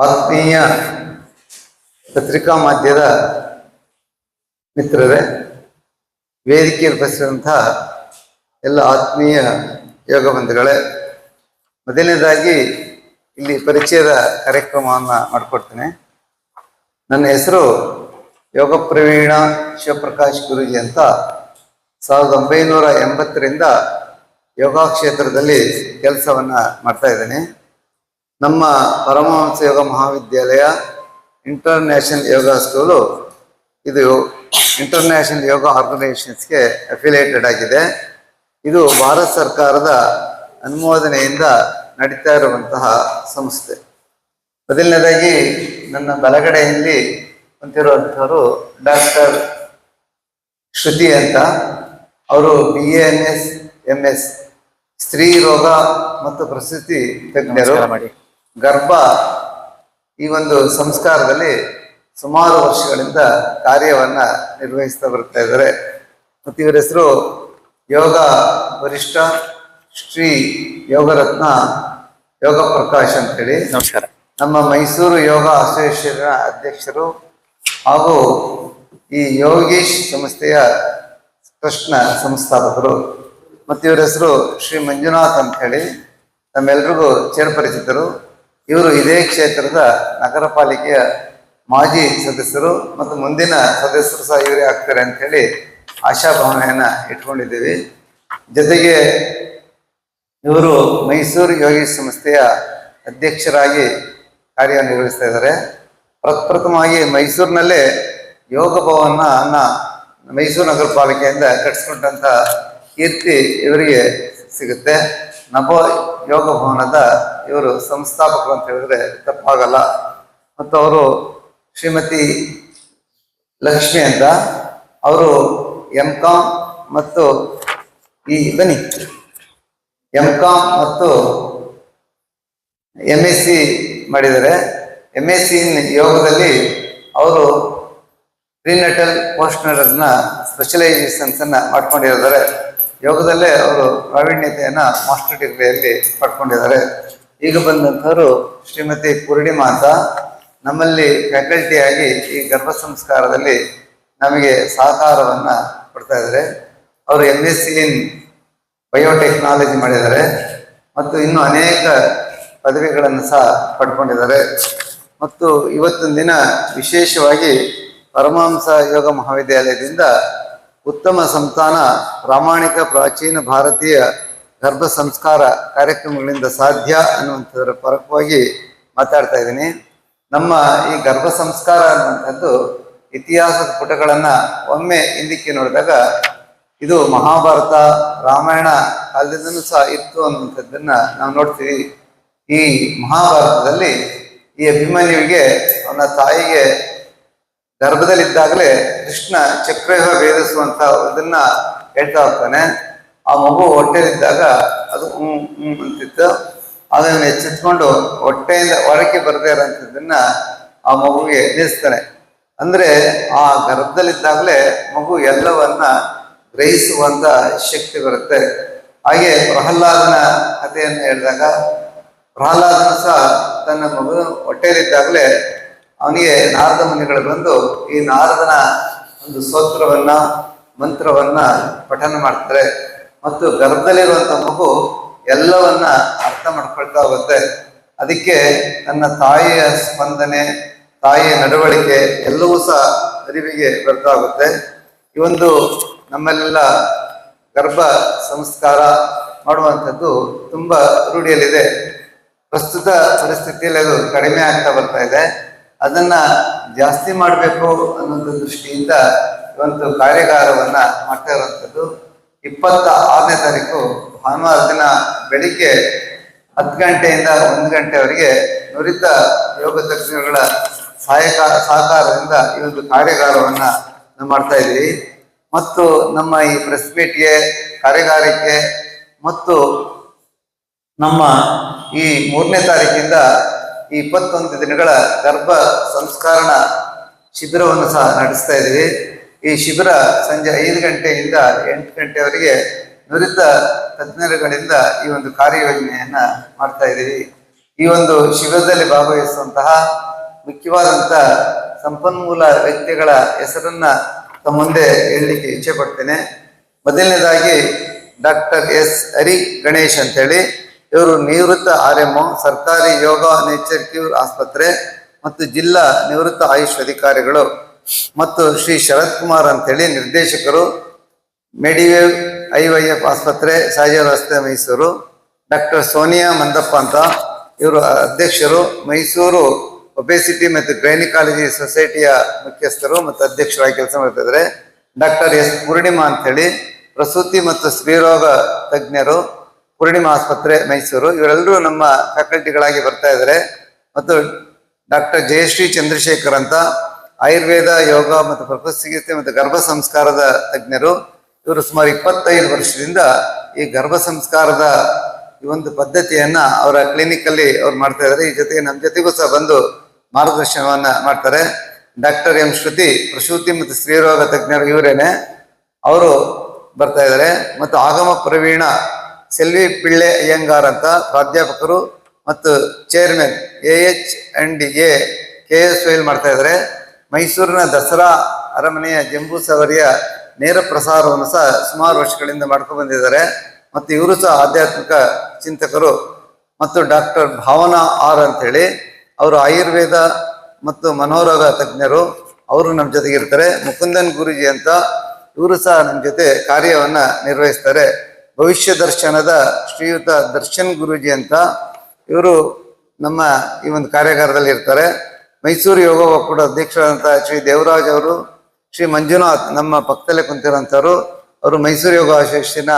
ಆತ್ಮೀಯ ಪತ್ರಿಕಾ ಮಾಧ್ಯಮದ ಮಿತ್ರರೇ, ವೇದಿಕೆಯಲ್ಲಿ ಬಸಿರುವಂತಹ ಎಲ್ಲ ಆತ್ಮೀಯ ಯೋಗ ಬಂಧುಗಳೇ, ಮೊದಲನೇದಾಗಿ ಇಲ್ಲಿ ಪರಿಚಯದ ಕಾರ್ಯಕ್ರಮವನ್ನು ಮಾಡಿಕೊಡ್ತೇನೆ. ನನ್ನ ಹೆಸರು ಯೋಗ ಪ್ರವೀಣ ಶಿವಪ್ರಕಾಶ್ ಗುರೂಜಿ ಅಂತ. 1980ರಿಂದ ಯೋಗ ಕ್ಷೇತ್ರದಲ್ಲಿ ಕೆಲಸವನ್ನು ಮಾಡ್ತಾ ಇದ್ದೇನೆ. ನಮ್ಮ ಪರಮಹಂಸ ಯೋಗ ಮಹಾವಿದ್ಯಾಲಯ ಇಂಟರ್ನ್ಯಾಷನಲ್ ಯೋಗ ಸ್ಕೂಲು ಇದು ಇಂಟರ್ನ್ಯಾಷನಲ್ ಯೋಗ ಆರ್ಗನೈಸೇಷನ್ಸ್ಗೆ ಅಫಿಲಿಯೇಟೆಡ್ ಆಗಿದೆ. ಇದು ಭಾರತ ಸರ್ಕಾರದ ಅನುಮೋದನೆಯಿಂದ ನಡೀತಾ ಇರುವಂತಹ ಸಂಸ್ಥೆ. ಮೊದಲನೇದಾಗಿ ನನ್ನ ಬಲಗಡೆಯಲ್ಲಿ ಕುಂತಿರುವಂಥವರು ಡಾಕ್ಟರ್ ಶ್ರುತಿ ಅಂತ. ಅವರು BAMS MS ಸ್ತ್ರೀ ರೋಗ ಮತ್ತು ಪ್ರಸೂತಿ ತಜ್ಞರು. ಗರ್ಭ ಈ ಒಂದು ಸಂಸ್ಕಾರದಲ್ಲಿ ಸುಮಾರು ವರ್ಷಗಳಿಂದ ಕಾರ್ಯವನ್ನು ನಿರ್ವಹಿಸ್ತಾ ಬರ್ತಾ ಇದ್ದಾರೆ. ಮತ್ತು ಇವರ ಹೆಸರು ಯೋಗ ವರಿಷ್ಠ ಶ್ರೀ ಯೋಗರತ್ನ ಯೋಗ ಪ್ರಕಾಶ್ ಅಂತೇಳಿ. ನಮಸ್ಕಾರ. ನಮ್ಮ ಮೈಸೂರು ಯೋಗ ಅಸೋಸಿಯೇಷನ್ ಅಧ್ಯಕ್ಷರು ಹಾಗೂ ಈ ಯೋಗೀಶ್ ಸಂಸ್ಥೆಯ ಟ್ರಸ್ಟ್ನ ಸಂಸ್ಥಾಪಕರು. ಮತ್ತು ಇವರ ಹೆಸರು ಶ್ರೀ ಮಂಜುನಾಥ್ ಅಂತ ಹೇಳಿ, ನಮ್ಮೆಲ್ರಿಗೂ ಚಿರಪರಿಚಿತರು. ಇವರು ಇದೇ ಕ್ಷೇತ್ರದ ನಗರ ಪಾಲಿಕೆಯ ಮಾಜಿ ಸದಸ್ಯರು ಮತ್ತು ಮುಂದಿನ ಸದಸ್ಯರು ಸಹ ಇವರೇ ಆಗ್ತಾರೆ ಅಂತ ಹೇಳಿ ಆಶಾಭಾವನೆಯನ್ನ ಇಟ್ಕೊಂಡಿದ್ದೀವಿ. ಜೊತೆಗೆ ಇವರು ಮೈಸೂರು ಯೋಗಿ ಸಂಸ್ಥೆಯ ಅಧ್ಯಕ್ಷರಾಗಿ ಕಾರ್ಯನಿರ್ವಹಿಸ್ತಾ ಇದ್ದಾರೆ. ಪ್ರಪ್ರಥಮವಾಗಿ ಮೈಸೂರಿನಲ್ಲೇ ಯೋಗ ಭವನ ಮೈಸೂರು ನಗರ ಪಾಲಿಕೆಯಿಂದ ಕಟ್ಟಿಸ್ಕೊಂಡಂಥ ಕೀರ್ತಿ ಇವರಿಗೆ ಸಿಗುತ್ತೆ. ನಭೋ ಯೋಗ ಭವನದ ಇವರು ಸಂಸ್ಥಾಪಕರು ಅಂತ ಹೇಳಿದ್ರೆ ತಪ್ಪಾಗಲ್ಲ. ಮತ್ತು ಅವರು ಶ್ರೀಮತಿ ಲಕ್ಷ್ಮಿ ಅಂತ, ಅವರು MCOM ಮತ್ತು MCOM ಮತ್ತು MSc ಮಾಡಿದ್ದಾರೆ. MSc ಇನ್ ಯೋಗದಲ್ಲಿ ಅವರು ಪ್ರಿನೆಟಲ್ ಪೋಸ್ಟ್ನಟಲ್ನ ಸ್ಪೆಷಲೈಸೇಷನ್ಸ್ ಅನ್ನ ಮಾಡ್ಕೊಂಡಿದ್ದಾರೆ. ಯೋಗದಲ್ಲೇ ಅವರು ಪ್ರಾವೀಣ್ಯತೆಯನ್ನ ಮಾಸ್ಟರ್ ಡಿಗ್ರಿಯಲ್ಲಿ ಪಡ್ಕೊಂಡಿದ್ದಾರೆ. ಈಗ ಬಂದಂಥವರು ಶ್ರೀಮತಿ ಪೂರ್ಣಿಮಾ ಅಂತ, ನಮ್ಮಲ್ಲಿ ಫ್ಯಾಕಲ್ಟಿಯಾಗಿ ಈ ಗರ್ಭ ಸಂಸ್ಕಾರದಲ್ಲಿ ನಮಗೆ ಸಹಕಾರವನ್ನು ಕೊಡ್ತಾ ಇದ್ದಾರೆ. ಅವರು MSc ಇನ್ ಬಯೋಟೆಕ್ನಾಲಜಿ ಮಾಡಿದ್ದಾರೆ ಮತ್ತು ಇನ್ನೂ ಅನೇಕ ಪದವಿಗಳನ್ನು ಸಹ ಪಡ್ಕೊಂಡಿದ್ದಾರೆ. ಮತ್ತು ಇವತ್ತಿನ ದಿನ ವಿಶೇಷವಾಗಿ ಪರಮಹಂಸ ಯೋಗ ಮಹಾವಿದ್ಯಾಲಯದಿಂದ ಉತ್ತಮ ಸಂತಾನ ಪ್ರಾಮಾಣಿಕ ಪ್ರಾಚೀನ ಭಾರತೀಯ ಗರ್ಭ ಸಂಸ್ಕಾರ ಕಾರ್ಯಕ್ರಮಗಳಿಂದ ಸಾಧ್ಯ ಅನ್ನುವಂಥದ್ರ ಪರವಾಗಿ ಮಾತಾಡ್ತಾ ಇದ್ದೀನಿ. ನಮ್ಮ ಈ ಗರ್ಭ ಸಂಸ್ಕಾರ ಅನ್ನುವಂಥದ್ದು ಇತಿಹಾಸದ ಪುಟಗಳನ್ನು ಒಮ್ಮೆ ಹಿಂದಕ್ಕೆ ನೋಡಿದಾಗ ಇದು ಮಹಾಭಾರತ ರಾಮಾಯಣ ಕಾಲದಿಂದನೂ ಸಹ ಇತ್ತು ಅನ್ನುವಂಥದ್ದನ್ನ ನಾವು ನೋಡ್ತೀವಿ. ಈ ಮಹಾಭಾರತದಲ್ಲಿ ಈ ಅಭಿಮನ್ಯುವಿಗೆ ಅವನ ತಾಯಿಗೆ ಗರ್ಭದಲ್ಲಿದ್ದಾಗಲೇ ಕೃಷ್ಣ ಚಕ್ರವ್ಯೂಹ ಭೇದಿಸುವಂತ ಇದನ್ನ ಹೇಳ್ತಾ ಹೋಗ್ತಾನೆ. ಆ ಮಗು ಹೊಟ್ಟೆಲಿದ್ದಾಗ ಅದು ಅಂತಿತ್ತು. ಅದನ್ನು ಎಚ್ಚೆತ್ಕೊಂಡು ಹೊಟ್ಟೆಯಿಂದ ಹೊರಕ್ಕೆ ಬರದೇ ಇರೋಂಥದ್ದನ್ನ ಆ ಮಗುವಿಗೆ ನಿಲ್ಲಿಸ್ತಾನೆ. ಅಂದ್ರೆ ಆ ಗರ್ಭದಲ್ಲಿದ್ದಾಗಲೇ ಮಗು ಎಲ್ಲವನ್ನ ಗ್ರಹಿಸುವಂತ ಶಕ್ತಿ ಬರುತ್ತೆ. ಹಾಗೆ ಪ್ರಹ್ಲಾದನ ಕಥೆಯನ್ನು ಹೇಳಿದಾಗ ಪ್ರಹ್ಲಾದನ ಸಹ ತನ್ನ ಮಗು ಹೊಟ್ಟೆಯಲ್ಲಿದ್ದಾಗಲೇ ಅವನಿಗೆ ನಾರದ ಮುನಿಗಳು ಬಂದು ಈ ನಾರದನ ಒಂದು ಸ್ತೋತ್ರವನ್ನ ಮಂತ್ರವನ್ನ ಪಠನ ಮಾಡ್ತಾರೆ. ಮತ್ತು ಗರ್ಭದಲ್ಲಿರುವಂಥ ಮಗು ಎಲ್ಲವನ್ನ ಅರ್ಥ ಮಾಡ್ಕೊಳ್ತಾ ಹೋಗುತ್ತೆ. ಅದಕ್ಕೆ ತನ್ನ ತಾಯಿಯ ಸ್ಪಂದನೆ, ತಾಯಿಯ ನಡವಳಿಕೆ ಎಲ್ಲವೂ ಸಹ ಅರಿವಿಗೆ ಬರ್ತಾ ಹೋಗುತ್ತೆ. ಈ ಒಂದು ನಮ್ಮೆಲ್ಲ ಗರ್ಭ ಸಂಸ್ಕಾರ ಮಾಡುವಂಥದ್ದು ತುಂಬಾ ರೂಢಿಯಲ್ಲಿದೆ. ಪ್ರಸ್ತುತ ಪರಿಸ್ಥಿತಿಯಲ್ಲಿ ಅದು ಕಡಿಮೆ ಆಗ್ತಾ ಬರ್ತಾ ಇದೆ. ಅದನ್ನ ಜಾಸ್ತಿ ಮಾಡಬೇಕು ಅನ್ನೋ ದೃಷ್ಟಿಯಿಂದ ಒಂದು ಕಾರ್ಯಾಗಾರವನ್ನ ಮಾಡ್ತಾ ಇರುವಂಥದ್ದು. 26ನೇ ತಾರೀಕು ಭಾನುವಾರ ದಿನ ಬೆಳಿಗ್ಗೆ 10 ಗಂಟೆಯಿಂದ 1 ಗಂಟೆವರೆಗೆ ನುರಿತ ಯೋಗ ತಜ್ಞರುಗಳ ಸಹಕಾರದಿಂದ ಈ ಒಂದು ಕಾರ್ಯಾಗಾರವನ್ನ ನಾವು ಮಾಡ್ತಾ ಇದ್ದೀವಿ. ಮತ್ತು ನಮ್ಮ ಈ ಪ್ರೆಸ್ ಮೀಟ್ಗೆ ಕಾರ್ಯಾಗಾರಕ್ಕೆ ಮತ್ತು ನಮ್ಮ ಈ 3ನೇ ತಾರೀಕಿಂದ ಈ 21 ದಿನಗಳ ಗರ್ಭ ಸಂಸ್ಕರಣ ಶಿಬಿರವನ್ನು ಸಹ ನಡೆಸ್ತಾ ಇದ್ದೀವಿ. ಈ ಶಿಬಿರ ಸಂಜೆ 5 ಗಂಟೆಯಿಂದ 8 ಗಂಟೆವರೆಗೆ ನುರಿತ ತಜ್ಞರುಗಳಿಂದ ಈ ಒಂದು ಕಾರ್ಯಯೋಜನೆಯನ್ನ ಮಾಡ್ತಾ ಇದ್ದೀವಿ. ಈ ಒಂದು ಶಿಬಿರದಲ್ಲಿ ಭಾಗವಹಿಸುವಂತಹ ಮುಖ್ಯವಾದಂಥ ಸಂಪನ್ಮೂಲ ವ್ಯಕ್ತಿಗಳ ಹೆಸರನ್ನ ತಮ್ಮ ಮುಂದೆ ಹೇಳಲಿಕ್ಕೆ ಇಚ್ಛೆ ಪಡ್ತೇನೆ. ಮೊದಲನೇದಾಗಿ ಡಾಕ್ಟರ್ ಎಸ್ ಹರಿ ಗಣೇಶ್ ಅಂತೇಳಿ, ಇವರು ನಿವೃತ್ತ RMO ಸರ್ಕಾರಿ ಯೋಗ ನೇಚರ್ ಕ್ಯೂರ್ ಆಸ್ಪತ್ರೆ ಮತ್ತು ಜಿಲ್ಲಾ ನಿವೃತ್ತ ಆಯುಷ್ ಅಧಿಕಾರಿಗಳು. ಮತ್ತು ಶ್ರೀ ಶರತ್ ಕುಮಾರ್ ಅಂತೇಳಿ ನಿರ್ದೇಶಕರು, ಮೆಡಿವೇವ್ IYF ಆಸ್ಪತ್ರೆ ಸಾಜಿ ರಸ್ತೆ ಮೈಸೂರು. ಡಾಕ್ಟರ್ ಸೋನಿಯಾ ಮಂದಪ್ಪ ಅಂತ, ಇವರು ಅಧ್ಯಕ್ಷರು, ಮೈಸೂರು ಒಬೆಸಿಟಿ ಮತ್ತು ಗೈನಿಕಾಲಜಿ ಸೊಸೈಟಿಯ ಮುಖ್ಯಸ್ಥರು ಮತ್ತು ಅಧ್ಯಕ್ಷರಾಗಿ ಕೆಲಸ ಮಾಡ್ತಾ ಇದ್ದಾರೆ. ಡಾಕ್ಟರ್ ಎಸ್ ಪೂರ್ಣಿಮಾ ಅಂತೇಳಿ ಪ್ರಸೂತಿ ಮತ್ತು ಸ್ತ್ರೀರೋಗ ತಜ್ಞರು, ಪೂರ್ಣಿಮಾ ಆಸ್ಪತ್ರೆ ಮೈಸೂರು. ಇವರೆಲ್ಲರೂ ನಮ್ಮ ಫ್ಯಾಕಲ್ಟಿಗಳಾಗಿ ಬರ್ತಾ ಇದ್ದಾರೆ. ಮತ್ತು ಡಾಕ್ಟರ್ ಜಯಶ್ರೀ ಚಂದ್ರಶೇಖರ್ ಅಂತ, ಆಯುರ್ವೇದ, ಯೋಗ ಮತ್ತು ಪ್ರಕೃತಿ ಚಿಕಿತ್ಸೆ ಮತ್ತು ಗರ್ಭ ಸಂಸ್ಕಾರದ ತಜ್ಞರು. ಇವರು ಸುಮಾರು 25 ವರ್ಷದಿಂದ ಈ ಗರ್ಭ ಸಂಸ್ಕಾರದ ಈ ಒಂದು ಪದ್ಧತಿಯನ್ನ ಅವರ ಕ್ಲಿನಿಕ್ ಅಲ್ಲಿ ಅವ್ರು ಮಾಡ್ತಾ ಇದ್ದಾರೆ. ಈ ಜೊತೆಗೆ ನಮ್ಮ ಜೊತೆಗೂ ಸಹ ಬಂದು ಮಾರ್ಗದರ್ಶನವನ್ನ ಮಾಡ್ತಾರೆ. ಡಾಕ್ಟರ್ ಎಂ ಶ್ರುತಿ ಪ್ರಸೂತಿ ಮತ್ತು ಸ್ತ್ರೀರೋಗ ತಜ್ಞರು, ಇವರೇನೆ, ಅವರು ಬರ್ತಾ ಇದ್ದಾರೆ. ಮತ್ತು ಆಗಮ ಪ್ರವೀಣ ಸೆಲ್ವಿ ಪಿಳ್ಳೆ ಅಯ್ಯಂಗಾರ್ ಅಂತ ಪ್ರಾಧ್ಯಾಪಕರು ಮತ್ತು ಚೇರ್ಮನ್ AH&A KSYL ಮಾಡ್ತಾ ಇದ್ದಾರೆ. ಮೈಸೂರಿನ ದಸರಾ ಅರಮನೆಯ ಜಂಬೂ ಸವಾರಿಯ ನೇರ ಪ್ರಸಾರವನ್ನು ಸಹ ಸುಮಾರು ವರ್ಷಗಳಿಂದ ಮಾಡ್ಕೊಂಡು ಬಂದಿದ್ದಾರೆ. ಮತ್ತು ಇವರು ಸಹ ಆಧ್ಯಾತ್ಮಿಕ ಚಿಂತಕರು. ಮತ್ತು ಡಾಕ್ಟರ್ ಭಾವನಾ R ಅಂತೇಳಿ, ಅವರು ಆಯುರ್ವೇದ ಮತ್ತು ಮನೋರೋಗ ತಜ್ಞರು, ಅವರು ನಮ್ಮ ಜೊತೆಗೆ ಇರ್ತಾರೆ. ಮುಕುಂದನ್ ಗುರೂಜಿ ಅಂತ, ಇವರು ಸಹ ನಮ್ಮ ಜೊತೆ ಕಾರ್ಯವನ್ನ ನಿರ್ವಹಿಸ್ತಾರೆ. ಭವಿಷ್ಯ ದರ್ಶನದ ಶ್ರೀಯುತ ದರ್ಶನ್ ಗುರೂಜಿ ಅಂತ, ಇವರು ನಮ್ಮ ಈ ಒಂದು ಕಾರ್ಯಾಗಾರದಲ್ಲಿ ಇರ್ತಾರೆ. ಮೈಸೂರು ಯೋಗ ಒಕ್ಕೂಟ ಅಧ್ಯಕ್ಷರಾದಂತಹ ಶ್ರೀ ದೇವರಾಜ್ ಅವರು, ಶ್ರೀ ಮಂಜುನಾಥ್ ನಮ್ಮ ಪಕ್ಕದಲ್ಲೇ ಕುಂತಿರೋಂಥವ್ರು, ಅವರು ಮೈಸೂರು ಯೋಗ ಅಸೋಸಿಯೇಷನ್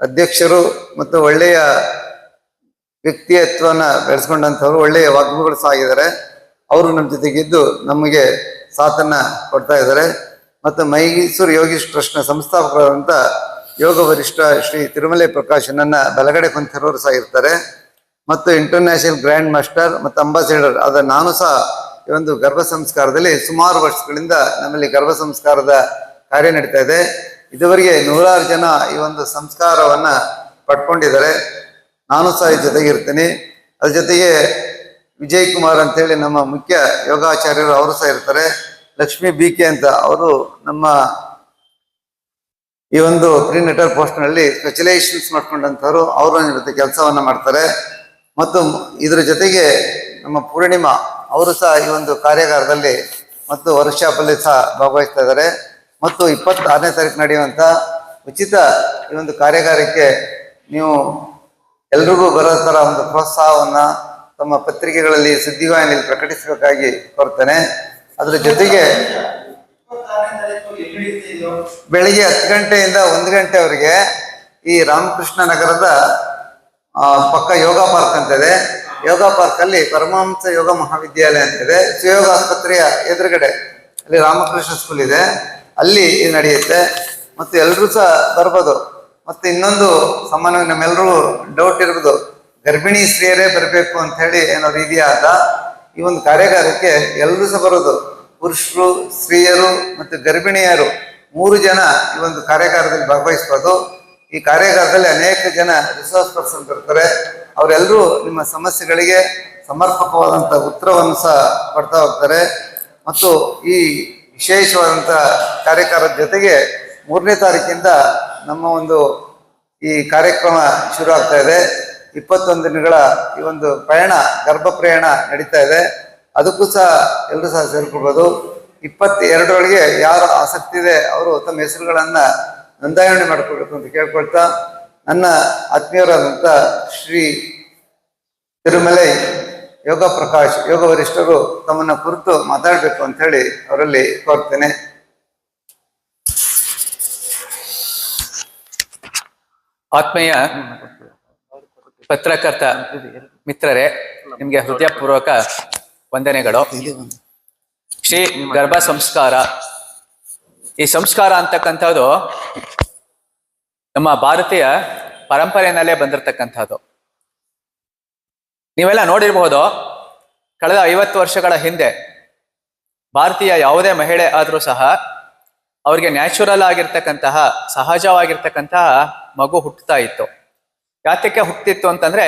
ಅಧ್ಯಕ್ಷರು ಮತ್ತು ಒಳ್ಳೆಯ ವ್ಯಕ್ತಿತ್ವನ ಬೆಳೆಸ್ಕೊಂಡಂಥವ್ರು, ಒಳ್ಳೆಯ ವಾಗ್ಮಿಗಳು ಸಹ ಆಗಿದ್ದಾರೆ. ಅವರು ನಮ್ಮ ಜೊತೆಗಿದ್ದು ನಮಗೆ ಸಾಥನ್ನ ಕೊಡ್ತಾ ಇದ್ದಾರೆ. ಮತ್ತು ಮೈಸೂರು ಯೋಗೀಶ್ ಟ್ರಸ್ಟ್ನ ಸಂಸ್ಥಾಪಕರಾದಂಥ ಯೋಗ ವರಿಷ್ಠ ಶ್ರೀ ತಿರುಮಲೆ ಪ್ರಕಾಶ್ ನನ್ನ ಬಲಗಡೆ ಕುಂತಿರೋರು ಸಹ ಇರ್ತಾರೆ. ಮತ್ತು ಇಂಟರ್ನ್ಯಾಷನಲ್ ಗ್ರ್ಯಾಂಡ್ ಮಾಸ್ಟರ್ ಮತ್ತು ಅಂಬಾಸಿಡರ್ ಆದ ನಾನು ಸಹ ಈ ಒಂದು ಗರ್ಭ ಸಂಸ್ಕಾರದಲ್ಲಿ ಸುಮಾರು ವರ್ಷಗಳಿಂದ ನಮ್ಮಲ್ಲಿ ಗರ್ಭ ಸಂಸ್ಕಾರದ ಕಾರ್ಯ ನಡೀತಾ ಇದೆ. ಇದುವರೆಗೆ 100 ಜನ ಈ ಒಂದು ಸಂಸ್ಕಾರವನ್ನ ಪಡ್ಕೊಂಡಿದ್ದಾರೆ. ನಾನು ಸಹ ಈ ಜೊತೆಗಿರ್ತೀನಿ. ಅದ್ರ ಜೊತೆಗೆ ವಿಜಯ್ ಕುಮಾರ್ ಅಂತೇಳಿ ನಮ್ಮ ಮುಖ್ಯ ಯೋಗಾಚಾರ್ಯರು, ಅವರು ಸಹ ಇರ್ತಾರೆ. ಲಕ್ಷ್ಮೀ BK ಅಂತ, ಅವರು ನಮ್ಮ ಈ ಒಂದು ಪ್ರಿನೆಟಲ್ ಪೋಸ್ಟ್ ನಲ್ಲಿ ಸ್ಪೆಷಲೈಸೇಷನ್ಸ್ ಮಾಡ್ಕೊಂಡಂಥವ್ರು, ಅವರು ನನ್ನ ಜೊತೆ ಕೆಲಸವನ್ನ ಮಾಡ್ತಾರೆ. ಮತ್ತು ಇದ್ರ ಜೊತೆಗೆ ನಮ್ಮ ಪೂರ್ಣಿಮಾ ಅವರು ಸಹ ಈ ಒಂದು ಕಾರ್ಯಾಗಾರದಲ್ಲಿ ಮತ್ತು ವರ್ಕ್ಶಾಪ್ ಅಲ್ಲಿ ಸಹ ಭಾಗವಹಿಸ್ತಾ ಇದ್ದಾರೆ. ಮತ್ತು 26ನೇ ತಾರೀಕು ನಡೆಯುವಂತ ಉಚಿತ ಈ ಒಂದು ಕಾರ್ಯಾಗಾರಕ್ಕೆ ನೀವು ಎಲ್ರಿಗೂ ಬರೋ ತರ ಒಂದು ಪ್ರೋತ್ಸಾಹವನ್ನ ತಮ್ಮ ಪತ್ರಿಕೆಗಳಲ್ಲಿ, ಸುದ್ದಿವಾಹಿನಿಯಲ್ಲಿ ಪ್ರಕಟಿಸಬೇಕಾಗಿ ಕೋರ್ತೇನೆ. ಅದ್ರ ಜೊತೆಗೆ ಬೆಳಿಗ್ಗೆ 10 ಗಂಟೆಯಿಂದ 1 ಗಂಟೆವರೆಗೆ ಈ ರಾಮಕೃಷ್ಣ ನಗರದ ಪಕ್ಕ ಯೋಗ ಪಾರ್ಕ್ ಅಂತ ಇದೆ. ಯೋಗ ಪಾರ್ಕ್ ಅಲ್ಲಿ ಪರಮಹಂಸ ಯೋಗ ಮಹಾವಿದ್ಯಾಲಯ ಅಂತ ಇದೆ. ಸುಯೋಗ ಆಸ್ಪತ್ರೆಯ ಎದುರುಗಡೆ ಅಲ್ಲಿ ರಾಮಕೃಷ್ಣ ಸ್ಕೂಲ್ ಇದೆ, ಅಲ್ಲಿ ಇದು ನಡೆಯುತ್ತೆ. ಮತ್ತು ಎಲ್ಲರೂ ಸಹ ಬರ್ಬೋದು. ಮತ್ತು ಇನ್ನೊಂದು ಸಾಮಾನ್ಯವಾಗಿ ನಮ್ಮೆಲ್ಲರೂ ಡೌಟ್ ಇರ್ಬೋದು, ಗರ್ಭಿಣಿ ಸ್ತ್ರೀಯರೇ ಬರಬೇಕು ಅಂತ ಹೇಳಿ ಏನಾದ್ರು ಇದೆಯಾ ಅಂತ. ಈ ಒಂದು ಕಾರ್ಯಾಗಾರಕ್ಕೆ ಎಲ್ಲರೂ ಸಹ ಬರೋದು, ಪುರುಷರು, ಸ್ತ್ರೀಯರು ಮತ್ತು ಗರ್ಭಿಣಿಯರು 3 ಜನ ಈ ಒಂದು ಕಾರ್ಯಾಗಾರದಲ್ಲಿ ಭಾಗವಹಿಸ್ಬೋದು. ಈ ಕಾರ್ಯಾಗಾರದಲ್ಲಿ ಅನೇಕ ಜನ ರಿಸೋರ್ಸ್ ಪರ್ಸನ್ ಬರ್ತಾರೆ. ಅವರೆಲ್ಲರೂ ನಿಮ್ಮ ಸಮಸ್ಯೆಗಳಿಗೆ ಸಮರ್ಪಕವಾದಂಥ ಉತ್ತರವನ್ನು ಸಹ ಕೊಡ್ತಾ ಹೋಗ್ತಾರೆ. ಮತ್ತು ಈ ವಿಶೇಷವಾದಂಥ ಕಾರ್ಯಕ್ರಮದ ಜೊತೆಗೆ 3ನೇ ತಾರೀಕಿಂದ ನಮ್ಮ ಒಂದು ಈ ಕಾರ್ಯಕ್ರಮ ಶುರು ಆಗ್ತಾ ಇದೆ. 21 ದಿನಗಳ ಈ ಒಂದು ಪ್ರಯಾಣ, ಗರ್ಭ ಪ್ರಯಾಣ ನಡೀತಾ ಇದೆ. ಅದಕ್ಕೂ ಸಹ ಎಲ್ಲರೂ ಸಹ ಸೇರ್ಕೊಳ್ಬೋದು. 22ರೊಳಗೆ ಯಾರು ಆಸಕ್ತಿ ಇದೆ ಅವರು ತಮ್ಮ ಹೆಸರುಗಳನ್ನ ನೋಂದಾವಣೆ ಮಾಡ್ಕೊಳ್ಬೇಕು ಅಂತ ಕೇಳ್ಕೊಳ್ತಾ, ನನ್ನ ಆತ್ಮೀಯರಾದಂಥ ಶ್ರೀ ತಿರುಮಲೈ ಯೋಗ ಪ್ರಕಾಶ್ ಯೋಗ ವರಿಷ್ಠರು ತಮ್ಮನ್ನ ಕುರಿತು ಮಾತಾಡಬೇಕು ಅಂತ ಹೇಳಿ ಅವರಲ್ಲಿ ಕೋರ್ತೇನೆ. ಆತ್ಮೀಯ ಪತ್ರಕರ್ತ ಮಿತ್ರರೇ, ನಿಮಗೆ ಹೃದಯಪೂರ್ವಕ ವಂದನೆಗಳು. ಶ್ರೀ ಗರ್ಭ ಸಂಸ್ಕಾರ, ಈ ಸಂಸ್ಕಾರ ಅಂತಕ್ಕಂಥದ್ದು ನಮ್ಮ ಭಾರತೀಯ ಪರಂಪರೆಯಲ್ಲೇ ಬಂದಿರತಕ್ಕಂಥದ್ದು. ನೀವೆಲ್ಲ ನೋಡಿರಬಹುದು, ಕಳೆದ 50 ವರ್ಷಗಳ ಹಿಂದೆ ಭಾರತೀಯ ಯಾವುದೇ ಮಹಿಳೆ ಆದರೂ ಸಹ ಅವ್ರಿಗೆ ನ್ಯಾಚುರಲ್ ಆಗಿರ್ತಕ್ಕಂತಹ, ಸಹಜವಾಗಿರ್ತಕ್ಕಂತಹ ಮಗು ಹುಟ್ಟುತ್ತಾ ಇತ್ತು. ಯಾತಕ್ಕೆ ಹುಟ್ಟಿತ್ತು ಅಂತಂದ್ರೆ